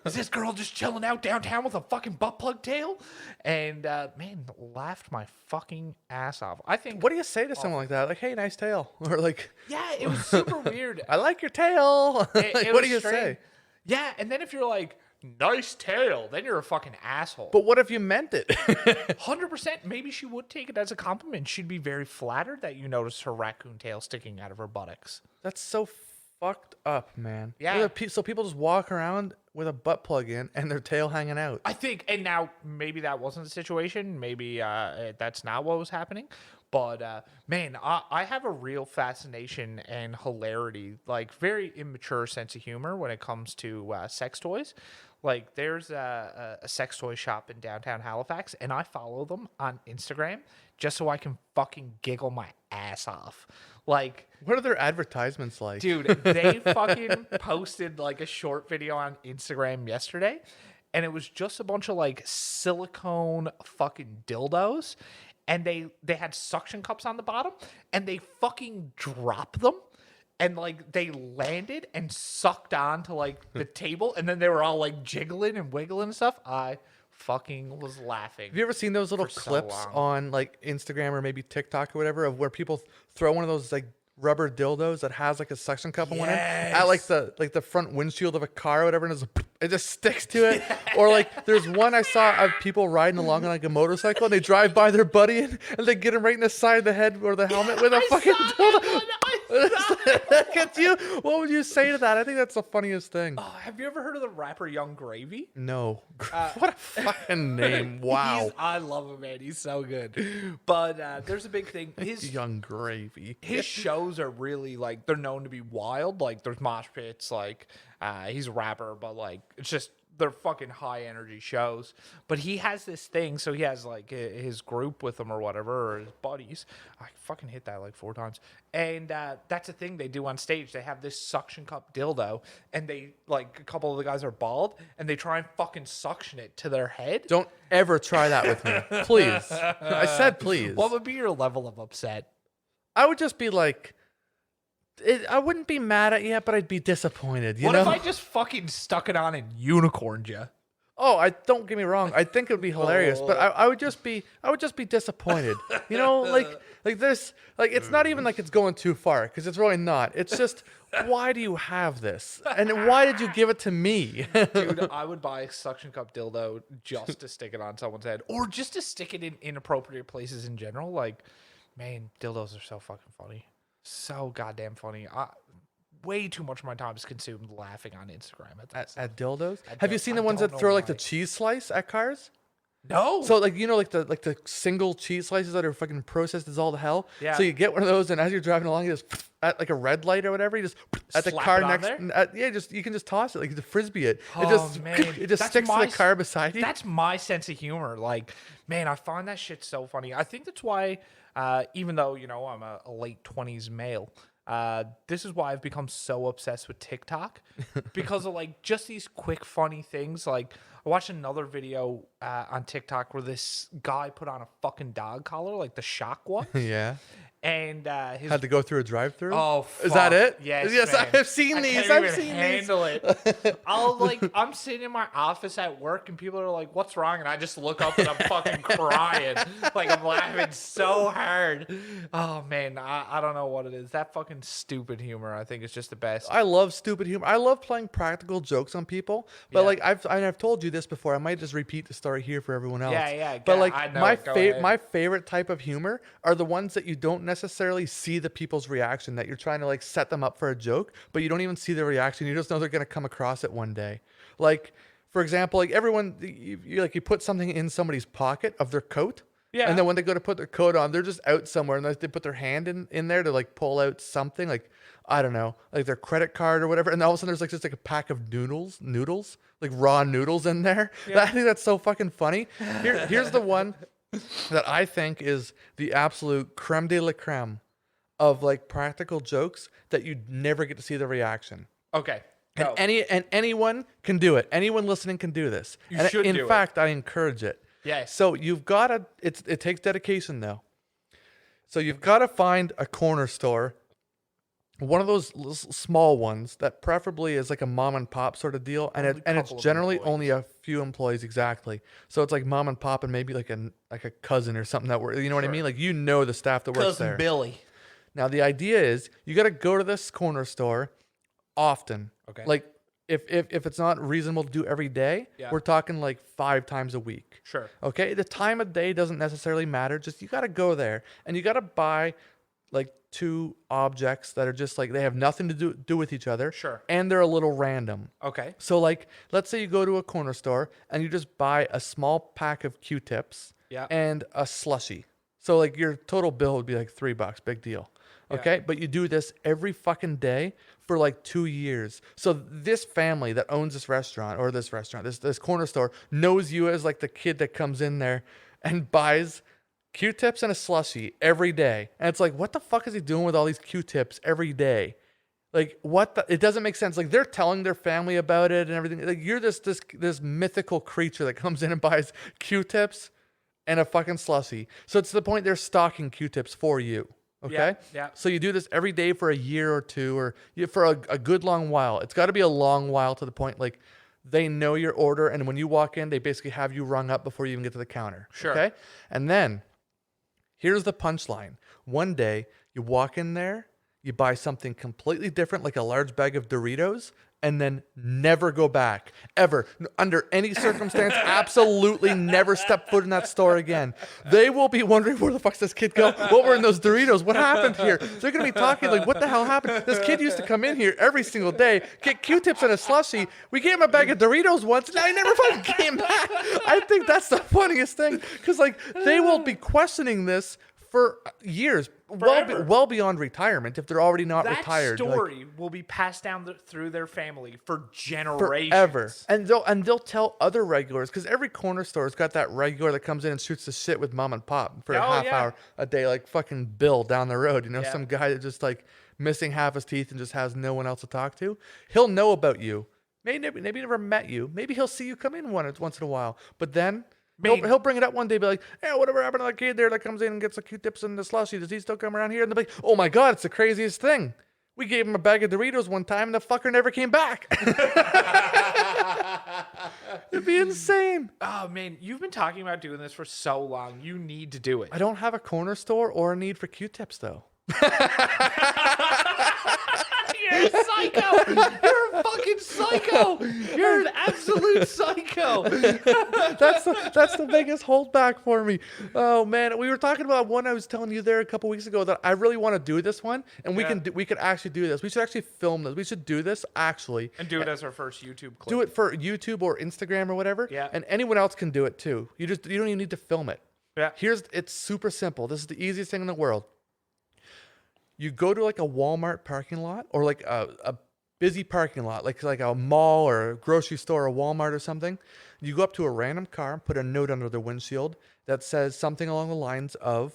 Is this girl just chilling out downtown with a fucking butt plug tail?" And man, laughed my fucking ass off. I think. What do you say to someone like that? Like, "Hey, nice tail," or like, "Yeah, it was super weird. I like your tail." Like, what do you say? Yeah, and then if you're like, "Nice tail," then you're a fucking asshole. But what if you meant it? 100%. Maybe she would take it as a compliment. She'd be very flattered that you noticed her raccoon tail sticking out of her buttocks. That's so fucked up, man. Yeah. So people just walk around with a butt plug in and their tail hanging out. I think, and now maybe that wasn't the situation. Maybe that's not what was happening. But man, I have a real fascination and hilarity, like very immature sense of humor when it comes to sex toys. Like there's a sex toy shop in downtown Halifax, and I follow them on Instagram just so I can fucking giggle my ass off. Like, what are their advertisements like? Dude, they fucking posted like a short video on Instagram yesterday, and it was just a bunch of like silicone fucking dildos. And they had suction cups on the bottom, and they fucking dropped them, and like they landed and sucked onto like the table, and then they were all like jiggling and wiggling and stuff. I fucking was laughing. Have you ever seen those little clips on like Instagram or maybe TikTok or whatever of where people throw one of those like rubber dildos that has like a suction cup on one end at like the front windshield of a car or whatever, and it just sticks to it? Or like there's one I saw of people riding along on like a motorcycle, and they drive by their buddy and they get him right in the side of the head or the helmet with a fucking dildo. Look at you. What would you say to that? I think that's the funniest thing. Have you ever heard of the rapper Young Gravy? No. What a fucking name. Wow. I love him, man. He's so good. But there's a big thing. Young Gravy. His shows are really like, they're known to be wild. Like there's mosh pits. Like he's a rapper, but like it's just, they're fucking high energy shows. But he has this thing, so he has like his group with him or whatever, or his buddies. I fucking hit that like 4 times. And that's a thing they do on stage. They have this suction cup dildo, and they like, a couple of the guys are bald, and they try and fucking suction it to their head. Don't ever try that with me. Please. I said please. What would be your level of upset? I would just be like, I wouldn't be mad at you, but I'd be disappointed. You know? What if I just fucking stuck it on and unicorned you? Oh, don't get me wrong. I think it would be hilarious, but I would just be disappointed. You know, like this, like it's not even like it's going too far, because it's really not. It's just, why do you have this, and why did you give it to me? Dude, I would buy a suction cup dildo just to stick it on someone's head, or just to stick it in inappropriate places in general. Like, man, dildos are so fucking funny. So goddamn funny. Way too much of my time is consumed laughing on Instagram at dildos. Have you seen the ones that throw like the cheese slice at cars? No. So like, you know, like the single cheese slices that are fucking processed as all the hell. Yeah. So you get one of those, and as you're driving along, you just at like a red light or whatever, you just at the slap car it on next. there? You can just toss it, like the frisbee it. Man. It just That's sticks to the car beside you. That's my sense of humor. Like, man, I find that shit so funny. I think that's why, even though, you know, I'm a late 20s male, This is why I've become so obsessed with TikTok because of like just these quick, funny things. Like I watched another video on TikTok where this guy put on a fucking dog collar, like the shock ones. Yeah. And his Had to go through a drive-through. Oh, is that it? Yes, yes. man. I've seen these. Can't I've even seen handle these. it. I'm sitting in my office at work, and people are like, "What's wrong?" And I just look up and I'm fucking crying, like I'm laughing so hard. Oh man, I don't know what it is. That fucking stupid humor, I think, is just the best. I love stupid humor. I love playing practical jokes on people. But Yeah. like I've told you this before. I might just repeat the story here for everyone else. Yeah. But I like know it. Go ahead. my favorite type of humor are the ones that you don't necessarily see the people's reaction, that you're trying to like set them up for a joke, but you don't even see the reaction. You just know they're gonna come across it one day. Like for example, like everyone, you put something in somebody's pocket of their coat. Yeah. And then when they go to put their coat on, they're just out somewhere and they put their hand in there to like pull out something, like, I don't know, like their credit card or whatever. And all of a sudden there's like just like a pack of noodles, like raw noodles in there. Yeah. I think that's so fucking funny. Here's the one that I think is the absolute creme de la creme of like practical jokes that you never get to see the reaction. Okay. And Go. anyone can do it. Anyone listening can do this. You should in do it. fact, I encourage it. Yes. So you've got to, it takes dedication though. So you've got to find a corner store, one of those small ones that preferably is like a mom and pop sort of deal. And Only it's couple of generally employees. only a few employees. Exactly. So it's like mom and pop and maybe like a cousin or something that you know what I Sure. mean? Like, the staff that works Cousin there. Billy. Now the idea is you got to go to this corner store often. Okay. Like if it's not reasonable to do every day, Yeah. we're talking like 5 times a week. Sure. Okay, the time of day doesn't necessarily matter. Just you got to go there and you got to buy like 2 objects that are just like they have nothing to do with each other. Sure. And they're a little random. Okay. So like, let's say you go to a corner store and you just buy a small pack of Q-tips Yeah. and a slushie. So like your total bill would be like $3, big deal. Okay, but you do this every fucking day for like 2 years. So this family that owns this corner store knows you as like the kid that comes in there and buys Q-tips and a slushie every day. And it's like, what the fuck is he doing with all these Q-tips every day? Like, it doesn't make sense. Like, they're telling their family about it and everything. Like, you're this mythical creature that comes in and buys Q-tips and a fucking slushie. So it's to the point they're stocking Q-tips for you. Okay? Yeah. So you do this every day for a year or two, or for a good long while. It's got to be a long while to the point, like, they know your order, and when you walk in, they basically have you rung up before you even get to the counter. Sure. Okay? And then, here's the punchline. One day, you walk in there, you buy something completely different, like a large bag of Doritos, and then never go back. Ever. Under any circumstance, absolutely never step foot in that store again. They will be wondering, where the fuck's this kid go? What were in those Doritos? What happened here? They're going to be talking like, what the hell happened? This kid used to come in here every single day, get Q-tips and a slushie. We gave him a bag of Doritos once, and now he never fucking came back. I think that's the funniest thing, because like, they will be questioning this for years, Forever. well beyond retirement, if they're already not That retired. Like, story will be passed down through their family for generations. forever. And they'll tell other regulars, because every corner store's got that regular that comes in and shoots the shit with mom and pop for a Oh, half yeah. hour a day, like fucking Bill down the road. Yeah. Some guy that just like missing half his teeth and just has no one else to talk to. He'll know about you. Maybe never met you. Maybe he'll see you come in once in a while. But then he'll bring it up one day, be like, "Hey, whatever happened to that kid there that comes in and gets the Q-tips and the slushie? Does he still come around here?" And they'll be like, "Oh my God, it's the craziest thing. We gave him a bag of Doritos one time and the fucker never came back." It'd be insane. Oh man, you've been talking about doing this for so long. You need to do it. I don't have a corner store or a need for Q-tips though. You're a psycho. You're a fucking psycho. You're an absolute psycho. That's the biggest holdback for me. Oh man, we were talking about one I was telling you there a couple weeks ago that I really want to do this one, and we could actually do this. We should actually film this. We should do this actually. And do it as our first YouTube clip. Do it for YouTube or Instagram or whatever. Yeah. And anyone else can do it too. You don't even need to film it. Yeah. It's super simple. This is the easiest thing in the world. You go to like a Walmart parking lot or like a busy parking lot, like a mall or a grocery store or Walmart or something. You go up to a random car, put a note under the windshield that says something along the lines of,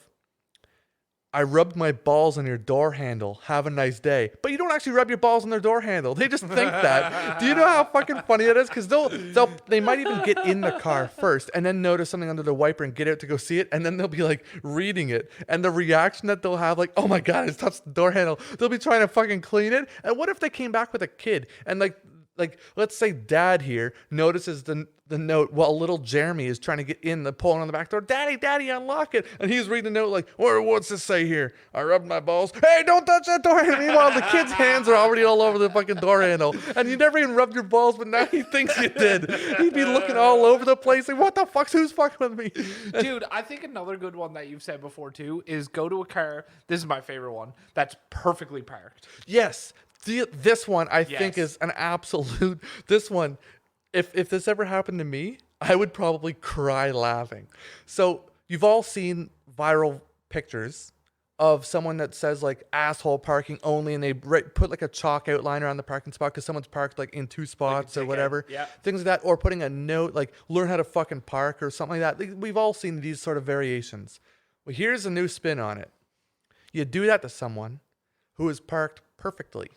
I rubbed my balls on your door handle. Have a nice day. But you don't actually rub your balls on their door handle. They just think that. Do you know how fucking funny it is? Because they might even get in the car first and then notice something under the wiper and get out to go see it. And then they'll be like reading it. And the reaction that they'll have, like, oh my God, I touched the door handle. They'll be trying to fucking clean it. And what if they came back with a kid and like let's say dad here notices the note while little Jeremy is trying to get in, the pulling on the back door. Daddy, unlock it. And he's reading the note like, what's this say here? I rubbed my balls. Hey, don't touch that door handle. Meanwhile, the kid's hands are already all over the fucking door handle. And you never even rubbed your balls, but now he thinks you did. He'd be looking all over the place like, what the fuck? Who's fucking with me? Dude, I think another good one that you've said before too is go to a car. This is my favorite one. That's perfectly parked. Yes. This one I think is an absolute. This one, if this ever happened to me, I would probably cry laughing. So you've all seen viral pictures of someone that says like asshole parking only, and they put like a chalk outline around the parking spot because someone's parked like in two spots or whatever. Yeah. Things like that, or putting a note like learn how to fucking park or something like that. We've all seen these sort of variations. Well, here's a new spin on it. You do that to someone who is parked perfectly.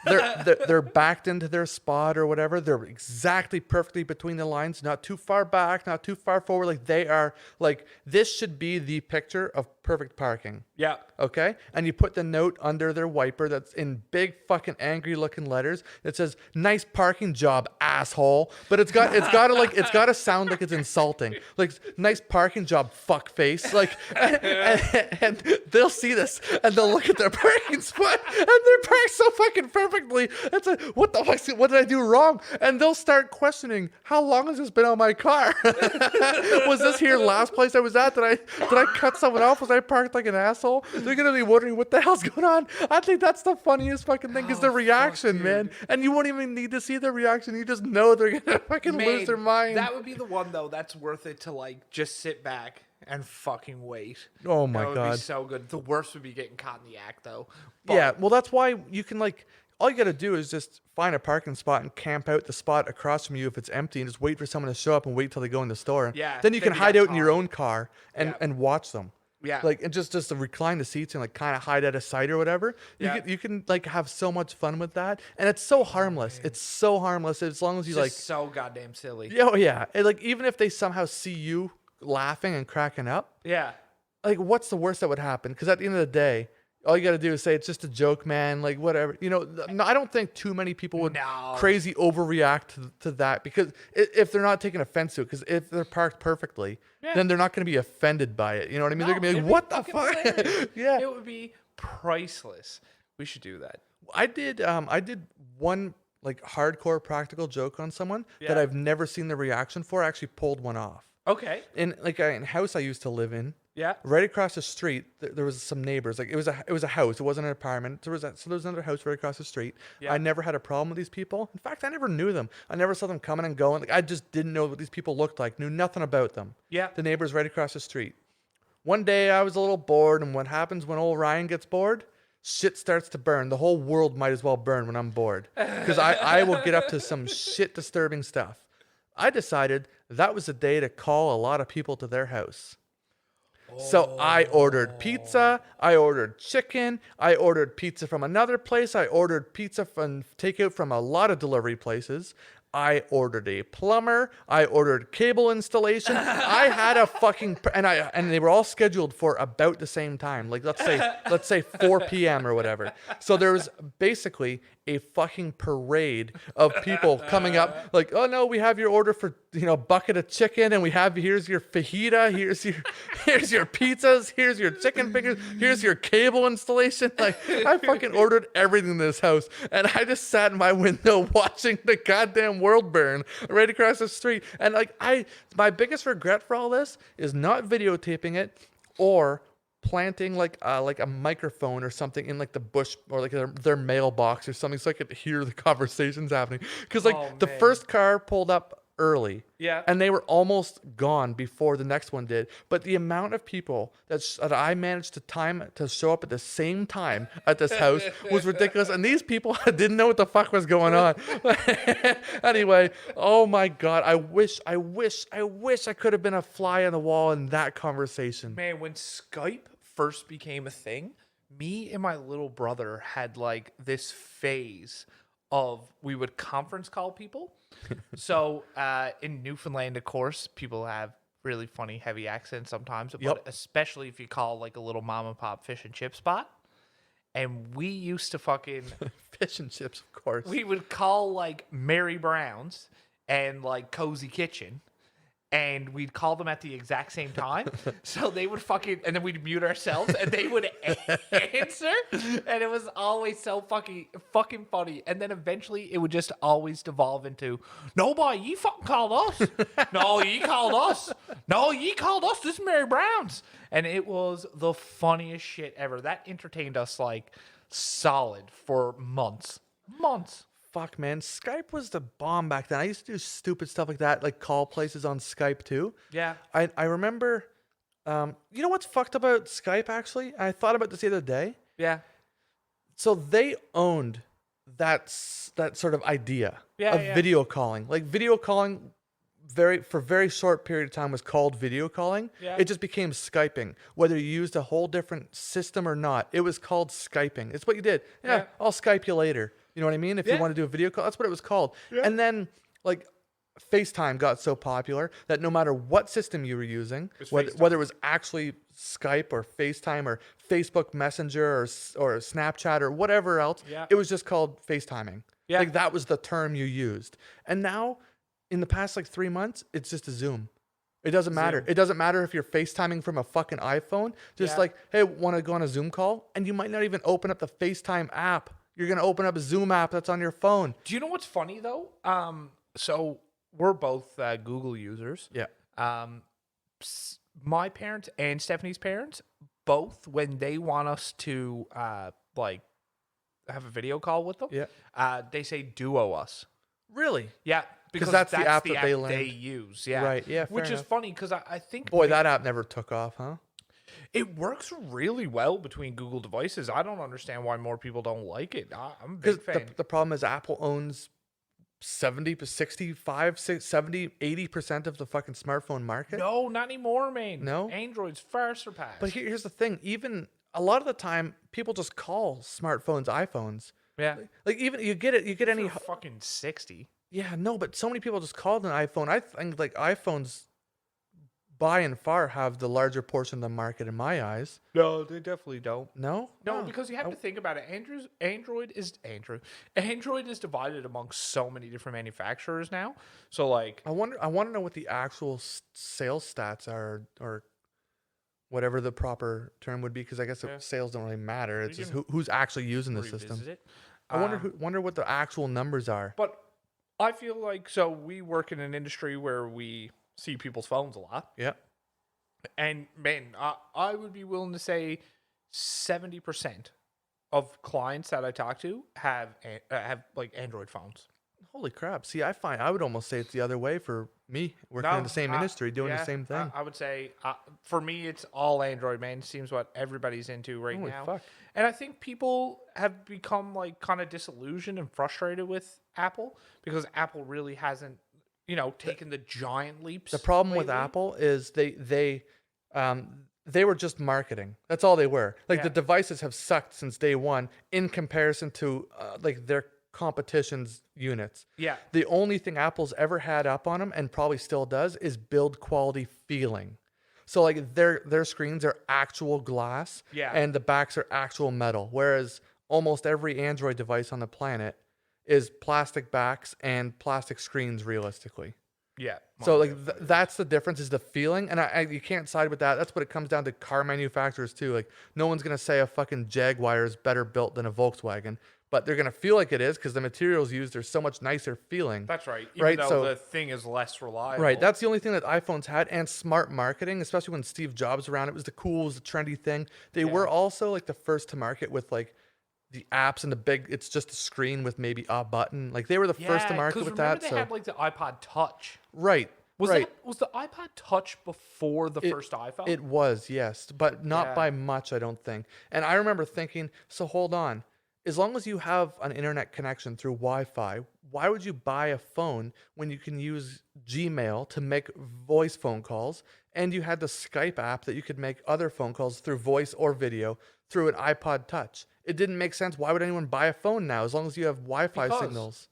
They're backed into their spot or whatever. They're exactly perfectly between the lines, not too far back, not too far forward. Like they are like, this should be the picture of perfect parking. Yeah. Okay. And you put the note under their wiper that's in big fucking angry looking letters. It says, "Nice parking job, asshole." But it's gotta sound like it's insulting. Like, "Nice parking job, fuck face." Like, and they'll see this and they'll look at their parking spot and they're parked so fucking perfectly. It's like, what the fuck? What did I do wrong? And they'll start questioning, how long has this been on my car? Was this here last place I was at? Did I cut someone off? Was I parked like an asshole? They're gonna be wondering what the hell's going on. I think that's the funniest fucking thing, is the reaction, man. And you won't even need to see the reaction. You just know they're gonna fucking lose their mind. That would be the one though that's worth it to like just sit back and fucking wait. Oh my God. That would be so good. The worst would be getting caught in the act though. But yeah, well that's why you can like, all you gotta do is just find a parking spot and camp out the spot across from you if it's empty and just wait for someone to show up and wait till they go in the store. Yeah. Then you can hide out in your own car and watch them. Yeah. Like, and just to recline the seats and like kind of hide out of sight or whatever. You can like have so much fun with that. And it's so harmless. It's so harmless as long as you like. So goddamn silly. Oh yeah. And like, even if they somehow see you laughing and cracking up. Yeah. Like, what's the worst that would happen? Because at the end of the day, all you got to do is say, it's just a joke, man. Like, whatever. You know, no, I don't think too many people would crazy overreact to that, because if they're not taking offense to it, because if they're parked perfectly, then they're not going to be offended by it. You know what I mean? They're going to be like, what the fuck? Yeah. It would be priceless. We should do that. I did one like hardcore practical joke on someone that I've never seen the reaction for. I actually pulled one off. Okay. In like a house I used to live in. Yeah. Right across the street, there was some neighbors. Like it was a house. It wasn't an apartment. There was another house right across the street. Yeah. I never had a problem with these people. In fact, I never knew them. I never saw them coming and going. Like I just didn't know what these people looked like. Knew nothing about them. Yeah. The neighbors right across the street. One day I was a little bored, and what happens when old Ryan gets bored? Shit starts to burn. The whole world might as well burn when I'm bored, because I will get up to some shit disturbing stuff. I decided that was the day to call a lot of people to their house. So I ordered pizza, I ordered chicken, I ordered pizza from another place, I ordered pizza from takeout from a lot of delivery places. I ordered a plumber, I ordered cable installation. I had a fucking and they were all scheduled for about the same time. Like let's say 4 p.m. or whatever. So there was basically a fucking parade of people coming up like, "Oh no, we have your order for, bucket of chicken, and here's your fajita, here's your pizzas, here's your chicken fingers, here's your cable installation." Like I fucking ordered everything in this house, and I just sat in my window watching the goddamn world burn right across the street. And like my biggest regret for all this is not videotaping it or planting like a microphone or something in like the bush or like their mailbox or something, so I could hear the conversations happening. Because the first car pulled up early, and they were almost gone before the next one did. But the amount of people that I managed to show up at the same time at this house was ridiculous, and these people didn't know what the fuck was going on. Anyway, oh my God, I wish I could have been a fly on the wall in that conversation. Man, when Skype first became a thing, me and my little brother had like this phase of we would conference call people. So in Newfoundland, of course, people have really funny, heavy accents sometimes, but especially if you call like a little mom and pop fish and chip spot. And we used to fucking Fish and chips, of course. we would call like Mary Brown's and like Cozy Kitchen, and we'd call them at the exact same time. So they would fucking, and then we'd mute ourselves, and they would answer, and it was always so fucking funny. And then eventually, it would just always devolve into, "No, boy, you fucking called us. No, you called us. No, you called us. This is Mary Brown's." And it was the funniest shit ever. That entertained us like solid for months. Fuck, man. Skype was the bomb back then. I used to do stupid stuff like that, like call places on Skype too. Yeah. I remember, you know what's fucked about Skype, actually? I thought about this the other day. Yeah. So they owned that sort of idea of video calling. Like video calling for very short period of time was called video calling. Yeah. It just became Skyping. Whether you used a whole different system or not, it was called Skyping. It's what you did. Yeah. I'll Skype you later. You know what I mean? If you want to do a video call, that's what it was called. Yeah. And then like FaceTime got so popular that no matter what system you were using, whether it was actually Skype or FaceTime or Facebook Messenger or Snapchat or whatever else, it was just called FaceTiming. Yeah. Like that was the term you used. And now in the past like 3 months, it's just a Zoom. It doesn't matter. It doesn't matter if you're FaceTiming from a fucking iPhone. Just like, hey, want to go on a Zoom call? And you might not even open up the FaceTime app. You're going to open up a Zoom app that's on your phone. Do you know what's funny, though? So we're both Google users. Yeah. My parents and Stephanie's parents, both, when they want us to, like, have a video call with them, they say duo us. Really? Yeah. Because that's the app that they learned. They use, yeah. Right, yeah, Which fair is enough. funny, because I think... Boy, that app never took off, huh? It works really well between Google devices. I don't understand why more people don't like it. I'm a big fan. The problem is Apple owns 70, 65, 70, 80% of the fucking smartphone market. No, not anymore, man. No? Android's far surpassed. But here's the thing. Even a lot of the time, people just call smartphones iPhones. Yeah. Like even you get any... fucking 60. Yeah, no, but so many people just called an iPhone. I think like iPhones by and far have the larger portion of the market in my eyes. No, they definitely don't. No? No, because you have to think about it. Android is divided among so many different manufacturers now. So like I want to know what the actual sales stats are, or whatever the proper term would be, because I guess sales don't really matter. It's just who's actually using the system. I wonder what the actual numbers are. But I feel like, so we work in an industry where we see people's phones a lot. Yeah. And man, I would be willing to say 70% of clients that I talk to have like Android phones. Holy crap. See, I would almost say it's the other way for me, working in the same industry, doing the same thing. I would say, for me, it's all Android, man. It seems what everybody's into right Holy now. Fuck. And I think people have become like kind of disillusioned and frustrated with Apple, because Apple really hasn't, taken the giant leaps. The problem lately. with Apple is they were just marketing. That's all they were. Like the devices have sucked since day one in comparison to like their competition's units. Yeah. The only thing Apple's ever had up on them, and probably still does, is build quality feeling. So like their screens are actual glass, and the backs are actual metal, whereas almost every Android device on the planet is plastic backs and plastic screens, realistically. Yeah. So like that's the difference, is the feeling, and you can't side with that. That's what it comes down to. Car manufacturers too. Like no one's gonna say a fucking Jaguar is better built than a Volkswagen, but they're gonna feel like it is because the materials used are so much nicer feeling. That's right. Even though the thing is less reliable. Right. That's the only thing that iPhones had, and smart marketing, especially when Steve Jobs was around. It was the cool, it was the trendy thing. They were also like the first to market with like the apps and the big, it's just a screen with maybe a button. Like they were the first to market with that. They had like the iPod Touch. Right. Was the iPod Touch before the first iPhone? It was, yes, but not by much, I don't think. And I remember thinking, so hold on, as long as you have an internet connection through Wi-Fi, why would you buy a phone when you can use Gmail to make voice phone calls, and you had the Skype app that you could make other phone calls through voice or video through an iPod Touch? It didn't make sense. Why would anyone buy a phone now as long as you have Wi-Fi signals?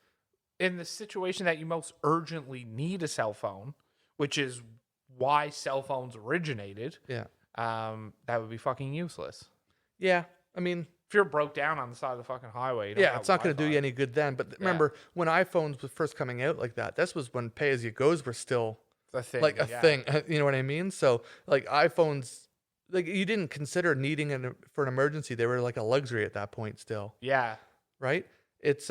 In the situation that you most urgently need a cell phone, which is why cell phones originated, Yeah. that would be fucking useless. Yeah. I mean, if you're broke down on the side of the fucking highway, it's not going to do you any good then. But remember, when iPhones were first coming out like that, this was when pay-as-you-goes were still a thing. Like a thing. You know what I mean? So like iPhones, like you didn't consider needing it for an emergency. They were like a luxury at that point still. Yeah. Right? It's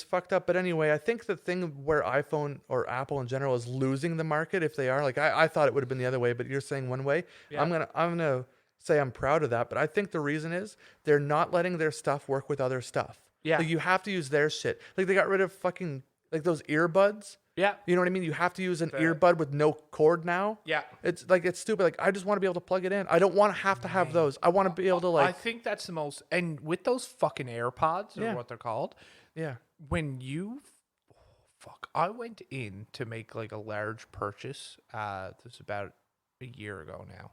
fucked up. But anyway, I think the thing where iPhone or Apple in general is losing the market, if they are, like I thought it would have been the other way, but you're saying one way. Yeah. I'm gonna say I'm proud of that, but I think the reason is they're not letting their stuff work with other stuff. Yeah. Like you have to use their shit. Like they got rid of fucking like those earbuds. Yeah. You know what I mean? You have to use an earbud with no cord now. Yeah. It's like, it's stupid. Like, I just want to be able to plug it in. I don't want to have those. I want to be able to like. I think that's the most, and with those fucking AirPods or what they're called. Yeah. When you, I went in to make like a large purchase. This was about a year ago now.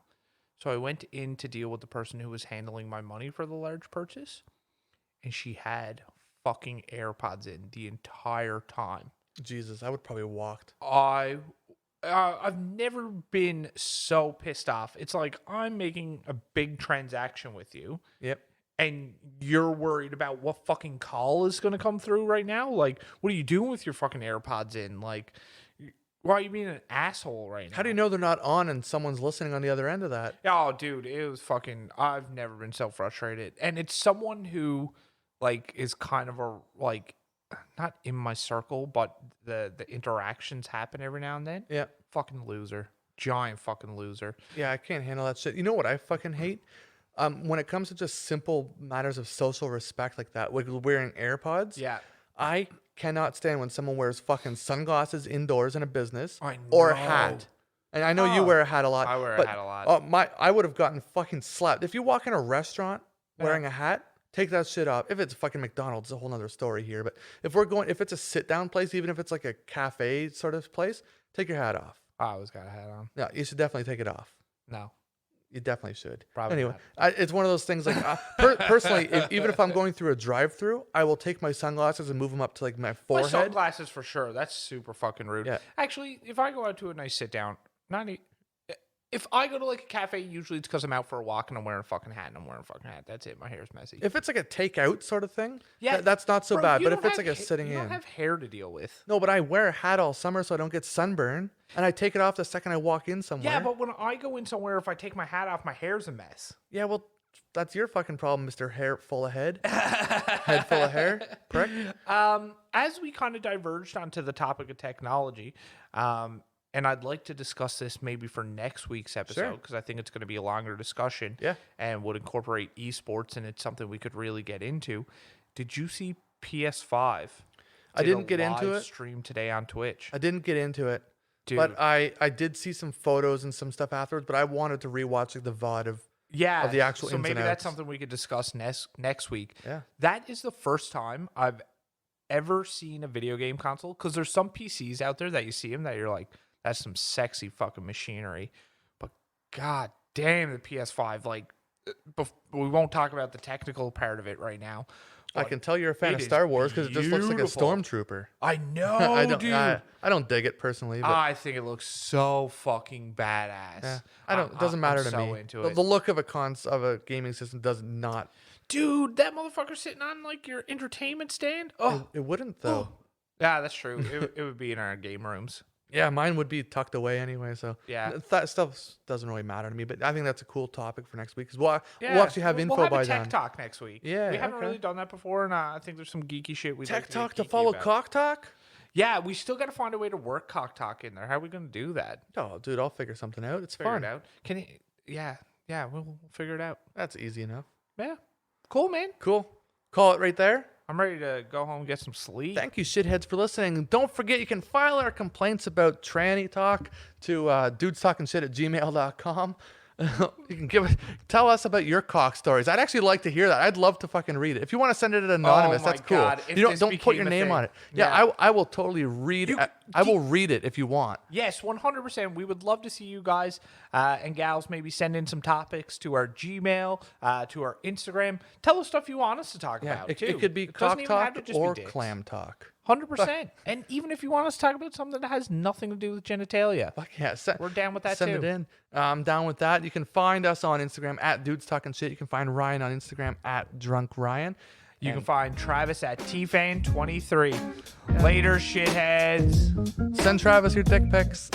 So I went in to deal with the person who was handling my money for the large purchase. And she had fucking AirPods in the entire time. Jesus, I would probably have walked. I've never been so pissed off. It's like I'm making a big transaction with you. Yep. And you're worried about what fucking call is going to come through right now? Like, what are you doing with your fucking AirPods in? Like, why are you being an asshole right now? How do you know they're not on and someone's listening on the other end of that? Oh, dude, it was fucking... I've never been so frustrated. And it's someone who, like, is kind of a, like... not in my circle, but the interactions happen every now and then. Yeah. Fucking loser. Giant fucking loser. Yeah, I can't handle that shit. You know what I fucking hate? When it comes to just simple matters of social respect like that, like wearing AirPods. Yeah. I cannot stand when someone wears fucking sunglasses indoors in a business I or a know. hat. And I know you wear a hat a lot. I wear a hat a lot. I would have gotten fucking slapped. If you walk in a restaurant wearing a hat, take that shit off. If it's fucking McDonald's, it's a whole nother story here. But if it's a sit down place, even if it's like a cafe sort of place, take your hat off. I always got a hat on. Yeah, you should definitely take it off. No. You definitely should. Probably anyway, it's one of those things like personally, even if I'm going through a drive-through, I will take my sunglasses and move them up to like my forehead. My sunglasses for sure. That's super fucking rude. Yeah. Actually, if I go out to a nice sit down, if I go to like a cafe, usually it's because I'm out for a walk and I'm wearing a fucking hat and I'm wearing a fucking hat. That's it. My hair's messy. If it's like a takeout sort of thing, yeah, that's not so bro, bad. But if it's like a sitting in, you don't have hair to deal with. No, but I wear a hat all summer so I don't get sunburn, and I take it off the second I walk in somewhere. Yeah, but when I go in somewhere, if I take my hat off, my hair's a mess. Yeah, well, that's your fucking problem, Mr. Hair full of head. Head full of hair, prick. As we kind of diverged onto the topic of technology, and I'd like to discuss this maybe for next week's episode because I think it's going to be a longer discussion and would incorporate esports, and it's something we could really get into. Did you see PS5? I didn't get into it. Stream today on Twitch. I didn't get into it. Dude. But I did see some photos and some stuff afterwards, but I wanted to rewatch like the VOD of the actual ins and maybe outs. That's something we could discuss next week. Yeah. That is the first time I've ever seen a video game console, because there's some PCs out there that you see them that you're like, that's some sexy fucking machinery. But god damn, the PS5, like, we won't talk about the technical part of it right now. I can tell you're a fan of Star Wars because it just looks like a stormtrooper. I know, dude. I don't dig it personally. But I think it looks so fucking badass. Yeah, it doesn't matter to me. Into it. The look of a gaming system does not. Dude, that motherfucker sitting on like your entertainment stand. Oh, it wouldn't though. Yeah, that's true. it would be in our game rooms. Yeah, mine would be tucked away anyway. So yeah, that stuff doesn't really matter to me. But I think that's a cool topic for next week because we'll actually have info by then. We'll have a tech talk next week. Yeah, we haven't really done that before, and I think there's some geeky shit we tech talk to follow cock talk. Yeah, we still got to find a way to work cock talk in there. How are we going to do that? Oh, dude, I'll figure something out. It's figure fun. It out. Can you? Yeah, we'll figure it out. That's easy enough. Yeah, cool, man. Cool. Call it right there. I'm ready to go home and get some sleep. Thank you, shitheads, for listening. Don't forget, you can file our complaints about tranny talk to dudestalkingshit@gmail.com. You can tell us about your cock stories. I'd actually like to hear that. I'd love to fucking read it. If you want to send it anonymous, my that's cool. God, if You this don't put your became a name thing. on it. Yeah. I will totally read. I will read it if you want. Yes, 100%. We would love to see you guys and gals maybe send in some topics to our Gmail, to our Instagram. Tell us stuff you want us to talk about, too. It could be It doesn't cock even have talk to just be or dicks. clam talk. 100%. And even if you want us to talk about something that has nothing to do with genitalia, Fuck yeah, we're down with that send too. it in. I'm down with that. You can find us on Instagram at dudestalkingshit. You can find Ryan on Instagram at drunkryan. You can find Travis at tfan23. Later, shitheads. Send Travis your dick pics.